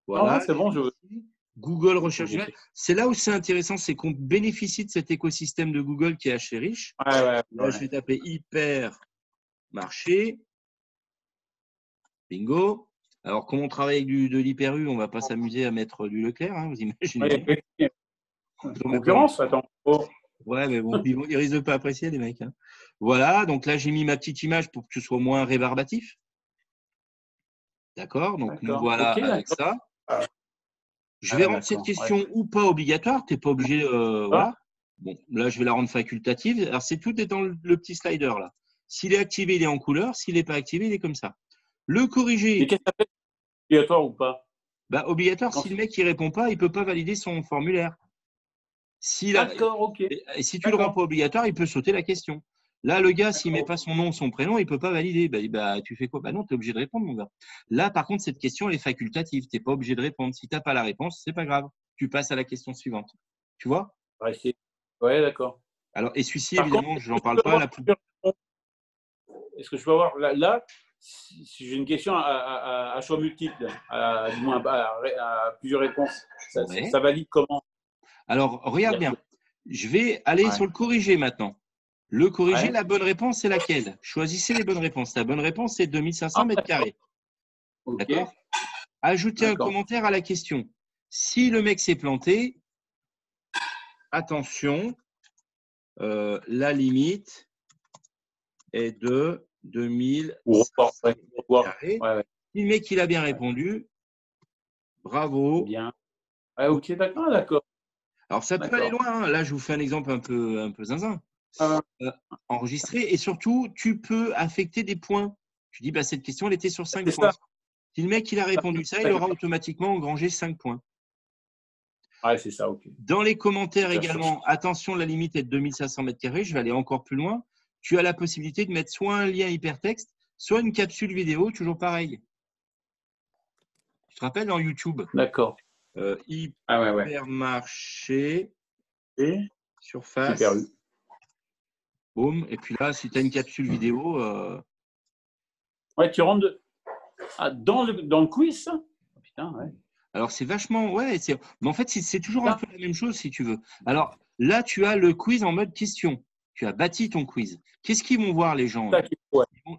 Voilà. C'est bon,
Google Recherche Générale. C'est là où c'est intéressant, c'est qu'on bénéficie de cet écosystème de Google qui est assez riche. Là, je vais taper hypermarché. Bingo. Alors, comme on travaille avec de l'Hyper-U, on ne va pas s'amuser à mettre du Leclerc, hein, vous imaginez.
Concurrence, attends. Oh.
Ouais, mais bon, ils risquent de pas apprécier, les mecs. Hein. Voilà, donc là, j'ai mis ma petite image pour que ce soit moins rébarbatif. D'accord, donc nous voilà avec ça. Je vais rendre cette question ou pas obligatoire, tu n'es pas obligé. Voilà. Bon, là, je vais la rendre facultative. Alors, c'est tout est dans le petit slider là. S'il est activé, il est en couleur. S'il n'est pas activé, il est comme ça. Le corriger.
Mais qu'est-ce que ça fait? Obligatoire ou pas?
Obligatoire, si le mec ne répond pas, il ne peut pas valider son formulaire.
D'accord, ok.
Et si tu ne le rends pas obligatoire, il peut sauter la question. Là, le gars, s'il ne met pas son nom, son prénom, il ne peut pas valider. Tu fais quoi? Non, tu es obligé de répondre, mon gars. Là, par contre, cette question, elle est facultative. Tu n'es pas obligé de répondre. Si tu n'as pas la réponse, ce n'est pas grave. Tu passes à la question suivante. Tu vois?
Ouais, d'accord.
Alors, et celui-ci, évidemment, je n'en parle pas.
Est-ce que je peux avoir là, si j'ai une question à choix multiple, à plusieurs réponses, ça valide comment?
Alors, regarde bien. Je vais aller sur le corriger maintenant. Le corriger, la bonne réponse, c'est laquelle? Choisissez les bonnes réponses. La bonne réponse, c'est 2500 mètres carrés. D'accord? Ajoutez un commentaire à la question. Si le mec s'est planté, attention, la limite est de 2500 mètres carrés. Si le mec il a bien répondu, bravo.
Bien. Ok, d'accord.
Alors, ça peut aller loin. Hein. Là, je vous fais un exemple un peu zinzin. Enregistré. Et surtout, tu peux affecter des points. Tu dis, cette question, elle était sur 5 points. Si le mec il a répondu ça, il aura automatiquement engrangé 5 points.
Ouais, c'est ça, ok.
Dans les commentaires également, attention, la limite est de 2500 mètres carrés. Je vais aller encore plus loin. Tu as la possibilité de mettre soit un lien hypertexte, soit une capsule vidéo, toujours pareil. Tu te rappelles dans YouTube?
D'accord.
Hypermarché, surface. Boum. Et puis là, si tu as une capsule vidéo.
Ouais, tu rentres dans le quiz, ça? Putain, ouais.
Alors, c'est vachement. Ouais, mais en fait, c'est toujours un peu la même chose si tu veux. Alors, là, tu as le quiz en mode question. Tu as bâti ton quiz. Qu'est-ce qu'ils vont voir, les gens?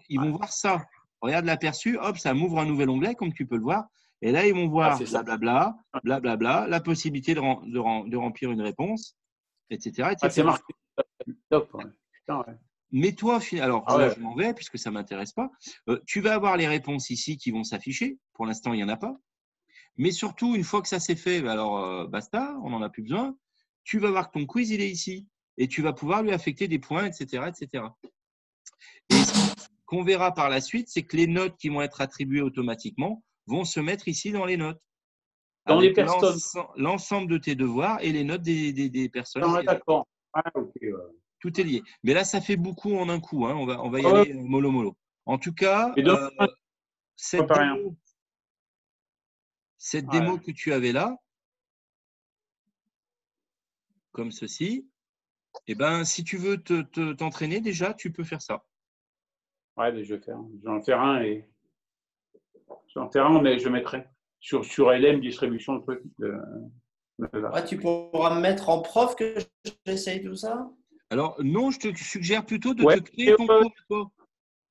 Ils vont voir ça. Regarde l'aperçu. Hop, ça m'ouvre un nouvel onglet, comme tu peux le voir. Et là, ils vont voir blablabla, la possibilité de remplir une réponse, etc.
C'est marqué. Top. Putain, ouais.
Mais toi, alors là, je m'en vais puisque ça ne m'intéresse pas. Tu vas avoir les réponses ici qui vont s'afficher. Pour l'instant, il n'y en a pas. Mais surtout, une fois que ça s'est fait, alors basta, on n'en a plus besoin. Tu vas voir que ton quiz, il est ici. Et tu vas pouvoir lui affecter des points, etc. etc. Et ce qu'on verra par la suite, c'est que les notes qui vont être attribuées automatiquement vont se mettre ici dans les notes.
Dans les personnes.
L'ensemble de tes devoirs et les notes des personnes.
D'accord.
Tout est lié. Mais là, ça fait beaucoup en un coup. Hein. On va y aller mollo. En tout cas, cette démo que tu avais là, comme ceci, si tu veux t'entraîner déjà, tu peux faire ça.
Ouais, je vais faire. Je vais en faire un et je mettrai sur LM distribution le truc.
Tu pourras me mettre en prof que j'essaye tout ça?
Alors, non, je te suggère plutôt de te créer ton cours.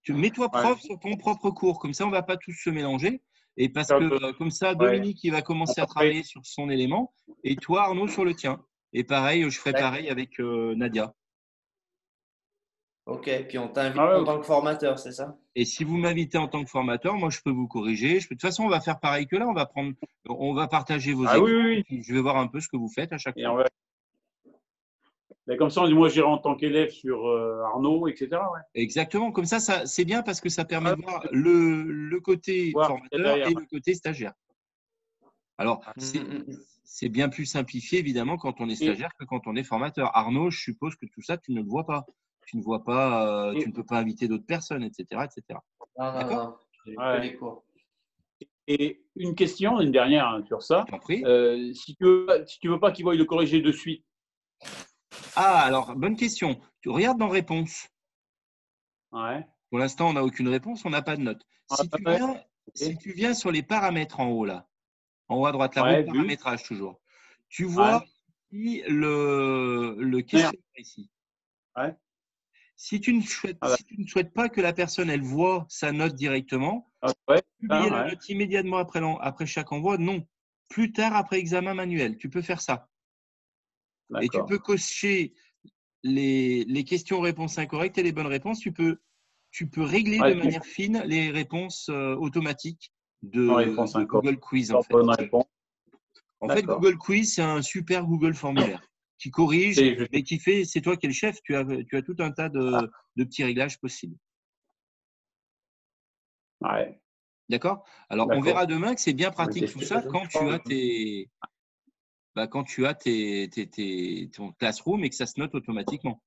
Mets-toi prof sur ton propre cours. Comme ça, on ne va pas tous se mélanger. Et parce que comme ça, Dominique, il va commencer à travailler sur son élément et toi, Arnaud, sur le tien. Et pareil, je ferai pareil avec Nadia.
Ok, puis on t'invite en tant que formateur, c'est ça?
Et si vous m'invitez en tant que formateur, moi, je peux vous corriger. De toute façon, on va faire pareil que là. On va partager vos écrans.
Oui.
Je vais voir un peu ce que vous faites à chaque fois.
Mais comme ça, moi, j'irai en tant qu'élève sur Arnaud, etc. Ouais.
Exactement. Comme ça, c'est bien parce que ça permet de voir le côté formateur et le côté stagiaire. Alors, c'est bien plus simplifié, évidemment, quand on est stagiaire que quand on est formateur. Arnaud, je suppose que tout ça, tu ne le vois pas. Tu ne vois pas, tu ne peux pas inviter d'autres personnes, etc. etc.
Non. Les cours.
Et une question, une dernière sur ça. Si tu veux pas qu'il voie le corriger de suite.
Ah, alors, bonne question. Tu regardes dans réponse.
Ouais.
Pour l'instant, on n'a aucune réponse, on n'a pas de note. Si tu viens sur les paramètres en haut, là, En haut à droite, la roue de
vu.
paramétrage toujours. Tu vois ici le questionnaire ici.
Ouais.
Si tu ne souhaites pas que la personne elle voit sa note directement, publier la note immédiatement après chaque envoi, non. Plus tard après examen manuel, tu peux faire ça. Et tu peux cocher les questions-réponses incorrectes et les bonnes réponses. Tu peux régler de manière fine les réponses automatiques de Google Quiz. En fait, Google Quiz, c'est un super Google formulaire qui corrige, mais qui fait, c'est toi qui es le chef, tu as tout un tas de petits réglages possibles.
Ouais.
D'accord? Alors, on verra demain que c'est bien pratique tout ça quand tu as ton Classroom et que ça se note automatiquement.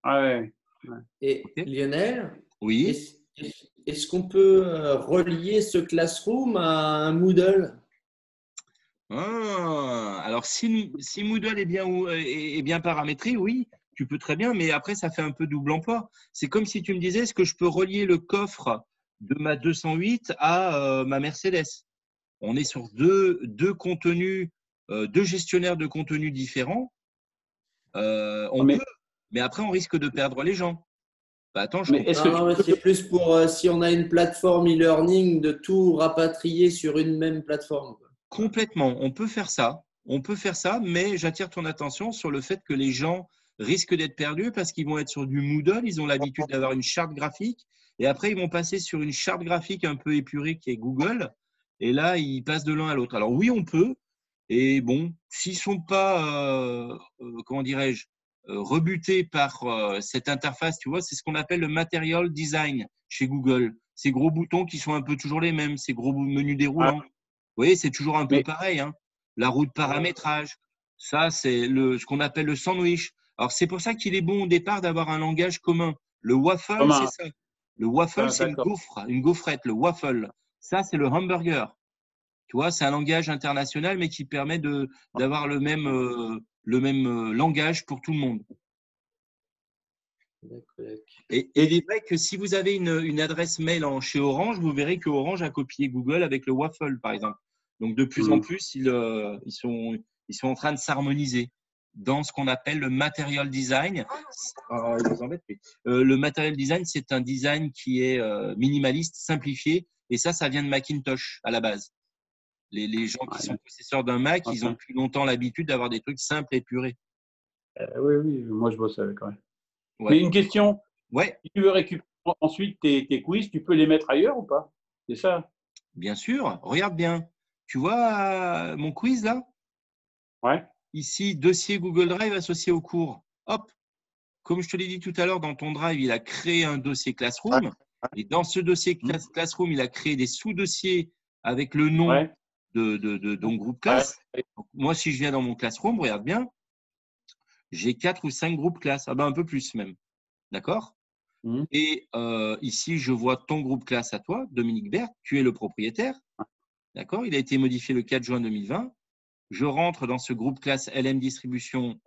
Ouais.
Et Lionel,
oui.
Est-ce qu'on peut relier ce Classroom à un Moodle?
Alors, si Moodle est bien paramétré, oui, tu peux très bien, mais après, ça fait un peu double emploi. C'est comme si tu me disais, est-ce que je peux relier le coffre de ma 208 à ma Mercedes? On est sur deux contenus, deux gestionnaires de contenus différents. On peut, mais après, on risque de perdre les gens. Bah, attends,
c'est plus pour si on a une plateforme e-learning de tout rapatrier sur une même plateforme.
Complètement, on peut faire ça. Mais j'attire ton attention sur le fait que les gens risquent d'être perdus parce qu'ils vont être sur du Moodle, ils ont l'habitude d'avoir une charte graphique et après ils vont passer sur une charte graphique un peu épurée qui est Google et là ils passent de l'un à l'autre. Alors oui, on peut et bon, s'ils ne sont pas, comment dirais-je, rebutés par cette interface, tu vois, c'est ce qu'on appelle le material design chez Google. Ces gros boutons qui sont un peu toujours les mêmes, ces gros menus déroulants. Vous voyez, c'est toujours un peu pareil. Hein. La roue de paramétrage, ça, c'est ce qu'on appelle le sandwich. Alors, c'est pour ça qu'il est bon au départ d'avoir un langage commun. Le waffle, c'est ça. Le waffle, c'est une gaufrette. Le waffle, ça, c'est le hamburger. Tu vois, c'est un langage international, mais qui permet d'avoir le même langage pour tout le monde. Et il est vrai que si vous avez une adresse mail chez Orange, vous verrez que Orange a copié Google avec le waffle, par exemple. Donc, de plus en plus, ils sont en train de s'harmoniser dans ce qu'on appelle le material design. Le material design, c'est un design qui est minimaliste, simplifié. Et ça vient de Macintosh à la base. Les gens qui sont possesseurs d'un Mac, ils ont depuis longtemps l'habitude d'avoir des trucs simples et épurés.
Oui, moi je bosse avec. Mais une question, si tu veux récupérer ensuite tes quiz, tu peux les mettre ailleurs ou pas? C'est ça?
Bien sûr, regarde bien. Tu vois mon quiz là? Ici, dossier Google Drive associé au cours. Hop, comme je te l'ai dit tout à l'heure, dans ton Drive, il a créé un dossier Classroom. Et dans ce dossier Classroom, il a créé des sous-dossiers avec le nom de ton groupe classe. Donc, moi, si je viens dans mon Classroom, regarde bien, j'ai 4 ou 5 groupes classe. Un peu plus même. D'accord? Et ici, je vois ton groupe classe à toi, Dominique Berthe, tu es le propriétaire. D'accord? Il a été modifié le 4 juin 2020. Je rentre dans ce groupe classe LM Distribution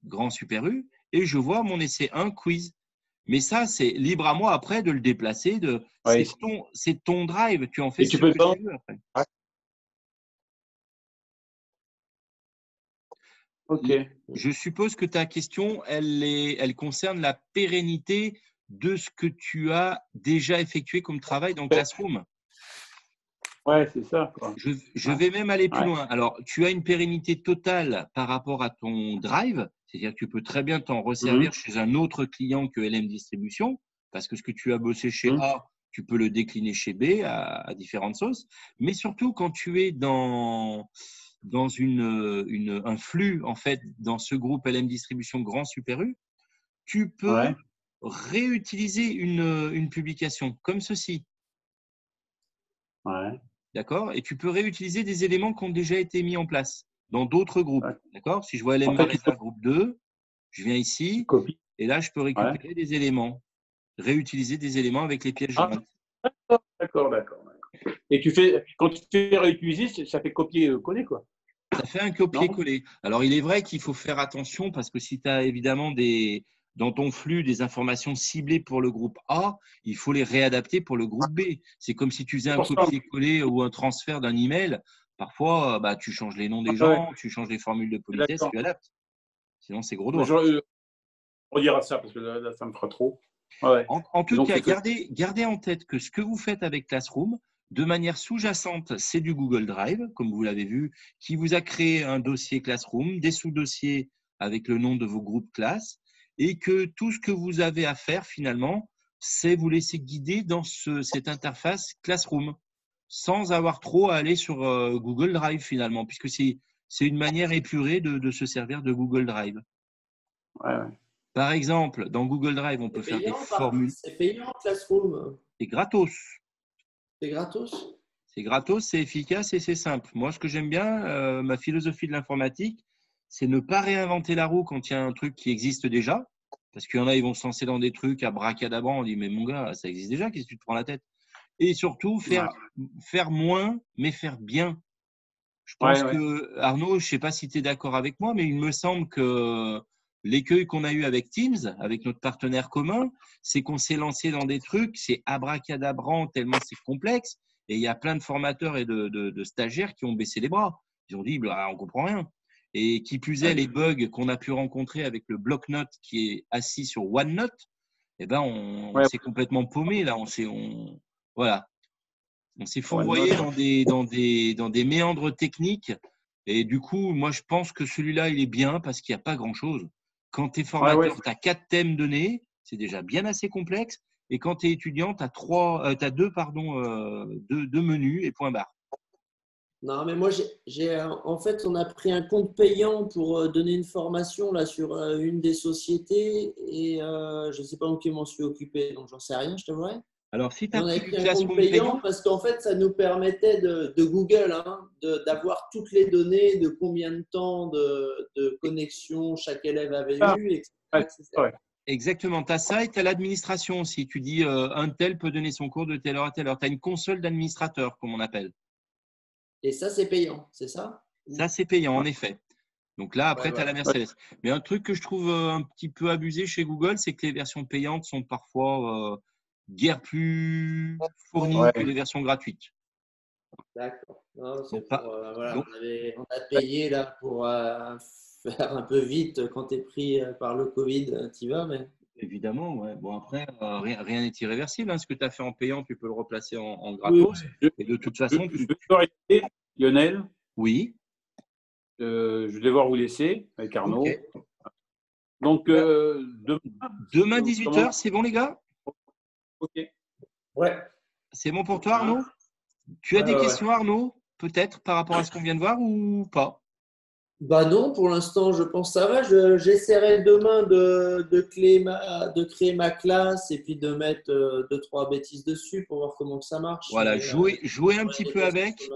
Grand Super U et je vois mon essai 1 quiz. Mais ça, c'est libre à moi après de le déplacer. C'est ton drive, tu en fais ce que tu veux après. Je suppose que ta question, elle concerne la pérennité de ce que tu as déjà effectué comme travail dans Classroom.
C'est ça.
Je vais même aller plus loin. Alors, tu as une pérennité totale par rapport à ton drive, c'est-à-dire que tu peux très bien t'en resservir chez un autre client que LM Distribution, parce que ce que tu as bossé chez A, tu peux le décliner chez B à différentes sauces. Mais surtout, quand tu es dans un flux, en fait, dans ce groupe LM Distribution Grand Super U, tu peux réutiliser une publication comme ceci. D'accord? Et tu peux réutiliser des éléments qui ont déjà été mis en place dans d'autres groupes. D'accord? Si je vois LM Marisa groupe 2, je viens ici et là, je peux récupérer des éléments, réutiliser des éléments avec les pièces jointes.
D'accord. Et quand tu fais réutiliser, ça fait copier-coller, quoi.
Ça fait un copier-coller. Alors, il est vrai qu'il faut faire attention parce que si tu as évidemment dans ton flux des informations ciblées pour le groupe A, il faut les réadapter pour le groupe B. C'est comme si tu faisais un copier-coller ou un transfert d'un email. Parfois, tu changes les noms des gens, tu changes les formules de politesse, tu adaptes. Sinon, c'est gros doigt.
On dira ça parce que là, ça me fera trop. Ouais.
En tout cas, gardez en tête que ce que vous faites avec Classroom, de manière sous-jacente, c'est du Google Drive, comme vous l'avez vu, qui vous a créé un dossier Classroom, des sous-dossiers avec le nom de vos groupes classes, et que tout ce que vous avez à faire finalement, c'est vous laisser guider dans cette interface Classroom, sans avoir trop à aller sur Google Drive finalement, puisque c'est une manière épurée de se servir de Google Drive.
Ouais.
Par exemple, dans Google Drive, on peut faire des formules.
C'est payant, Classroom.
C'est gratos.
C'est gratos?
C'est gratos, c'est efficace et c'est simple. Moi, ce que j'aime bien, ma philosophie de l'informatique, c'est ne pas réinventer la roue quand il y a un truc qui existe déjà. Parce qu'il y en a, ils vont se lancer dans des trucs à bracadabrant. On dit, mais mon gars, ça existe déjà, qu'est-ce que tu te prends la tête? Et surtout, faire moins, mais faire bien. Je pense que, Arnaud, je ne sais pas si tu es d'accord avec moi, mais il me semble que l'écueil qu'on a eu avec Teams, avec notre partenaire commun, c'est qu'on s'est lancé dans des trucs, c'est abracadabrant tellement c'est complexe. Et il y a plein de formateurs et de stagiaires qui ont baissé les bras. Ils ont dit, on ne comprend rien. Et qui plus est, les bugs qu'on a pu rencontrer avec le bloc-notes qui est assis sur OneNote, on s'est complètement paumé là. Voilà. On s'est fourvoyé dans des méandres techniques. Et du coup, moi, je pense que celui-là, il est bien parce qu'il n'y a pas grand-chose. Quand tu es formateur, tu as 4 thèmes donnés. C'est déjà bien assez complexe. Et quand tu es étudiant, tu as deux menus et point barre.
Non, mais moi, en fait, on a pris un compte payant pour donner une formation là, sur une des sociétés et je ne sais pas qui m'en suis occupé, donc j'en sais rien, je te vois.
Alors, si tu as
on a
pris
pris un compte payant parce qu'en fait, ça nous permettait de Google d'avoir toutes les données de combien de temps de connexion chaque élève avait eu, etc.
Exactement. Tu as ça et tu as l'administration aussi. Tu dis un tel peut donner son cours de telle heure à telle heure. Tu as une console d'administrateur, comme on appelle.
Et ça, c'est payant, c'est ça?
Ça, c'est payant, en effet. Donc là, après, tu as la Mercedes. Mais un truc que je trouve un petit peu abusé chez Google, c'est que les versions payantes sont parfois guère plus fournies que les versions gratuites.
D'accord. On
a
payé là pour faire un peu vite quand tu es pris par le Covid, tu vas, mais…
Évidemment, ouais. Bon, après, rien n'est irréversible. Hein. Ce que tu as fait en payant, tu peux le replacer en gratos. Et de toute façon,
je peux arrêter, Lionel.
Oui.
Je vais devoir vous laisser avec Arnaud.
Okay.
Donc,
demain 18h, c'est bon, les gars?
Ok.
Ouais.
C'est bon pour toi, Arnaud? Tu as des questions, Arnaud, peut-être par rapport à ce qu'on vient de voir ou pas?
Bah non, pour l'instant, je pense que ça va. J'essaierai demain de créer ma classe et puis de mettre 2-3 bêtises dessus pour voir comment ça marche.
Voilà, jouer un petit peu avec.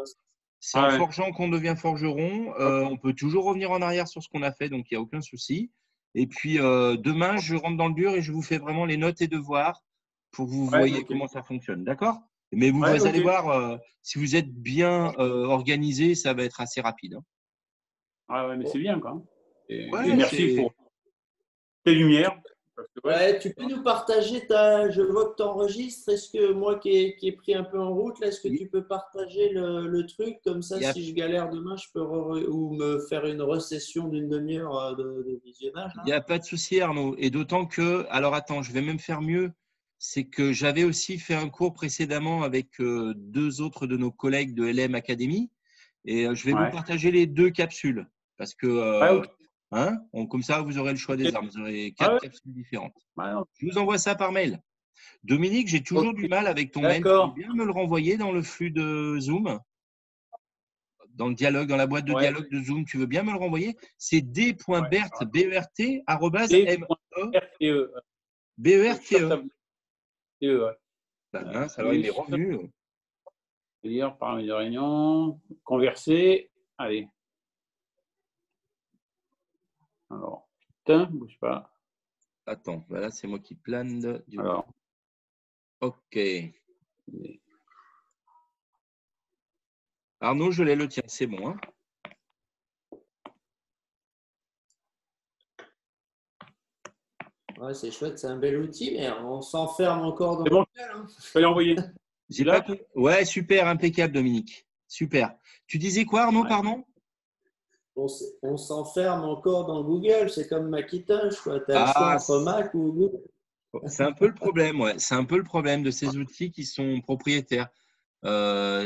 C'est en forgeant qu'on devient forgeron. On peut toujours revenir en arrière sur ce qu'on a fait, donc il n'y a aucun souci. Et puis demain, je rentre dans le dur et je vous fais vraiment les notes et devoirs pour que vous voyez comment ça fonctionne. D'accord? Mais vous allez voir, si vous êtes bien organisé, ça va être assez rapide. Hein.
Ah ouais, mais c'est bien, quoi. Et merci pour tes lumières.
Tu peux nous partager je vois que tu enregistres. Est-ce que moi qui ai pris un peu en route, est-ce que tu peux partager le truc comme ça, si je galère demain, je peux ou me faire une recession d'une demi-heure de visionnage?
Il n'y a pas de souci, Arnaud. Et d'autant que, alors attends, je vais même faire mieux. C'est que j'avais aussi fait un cours précédemment avec 2 autres de nos collègues de LM Academy. Et je vais vous partager les 2 capsules. Parce que comme ça, vous aurez le choix des armes. Vous aurez 4 capsules différentes. Je vous envoie ça par mail. Dominique, j'ai toujours du mal avec ton mail. Tu peux bien me le renvoyer dans le flux de Zoom? Dans le dialogue, dans la boîte de dialogue de Zoom, tu veux bien me le renvoyer? C'est d.bert, B-E-R-T, @m-e. B-E-R-T-E. Alors, il est revenu.
Lire, paramètres de réunion, converser. Allez. Alors, putain, bouge pas.
Attends, là, c'est moi qui plane.
Alors.
Ok. Arnaud, je l'ai le tien, c'est bon. Hein?
Ouais, c'est chouette, c'est un bel outil, mais on s'enferme encore dans
C'est bon,
Google, hein.
je peux l'envoyer.
J'ai
Là
pas... Ouais, super, impeccable, Dominique. Super. Tu disais quoi, Arnaud,
Ouais.
pardon?
On s'enferme encore dans Google, c'est comme Macintosh, tu as le choix
Ah,
entre Mac ou Google.
c'est un peu le problème, ouais. C'est un peu le problème de ces outils qui sont propriétaires.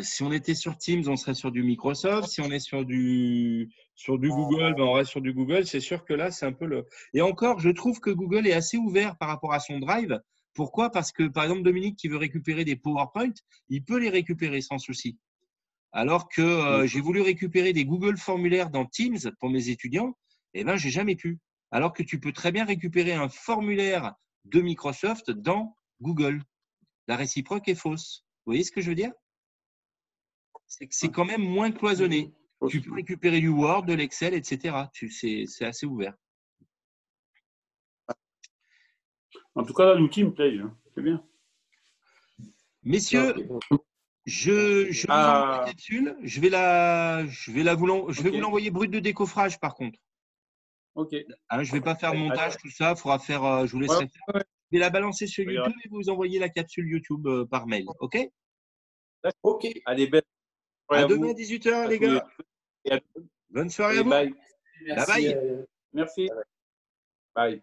Si on était sur Teams, on serait sur du Microsoft. Si on est sur du Google, ben on reste sur du Google. C'est sûr que là, c'est un peu le. Et encore, je trouve que Google est assez ouvert par rapport à son Drive. Pourquoi? Parce que, par exemple, Dominique qui veut récupérer des PowerPoint, il peut les récupérer sans souci. Alors que j'ai voulu récupérer des Google formulaires dans Teams pour mes étudiants, eh ben, j'ai jamais pu. Alors que tu peux très bien récupérer un formulaire de Microsoft dans Google. La réciproque est fausse. Vous voyez ce que je veux dire? C'est que c'est quand même moins cloisonné. Tu peux récupérer du Word, de l'Excel, etc. C'est assez ouvert.
En tout cas, là, l'outil me plaît. Hein. C'est bien.
Messieurs, je vous envoie la capsule. Je vais vous l'envoyer brut de décoffrage, par contre.
Ok.
Hein, je ne vais pas faire de montage, tout ça. Il faudra faire. Je vous laisserai faire.
Ouais.
Je vais la balancer sur YouTube et vous envoyer la capsule YouTube par mail. OK?
Ok.
Allez, belle.
À demain, 18h, les gars.
Et à...
Bonne soirée à vous.
Bye.
Merci.
Bye bye.
Merci. Bye.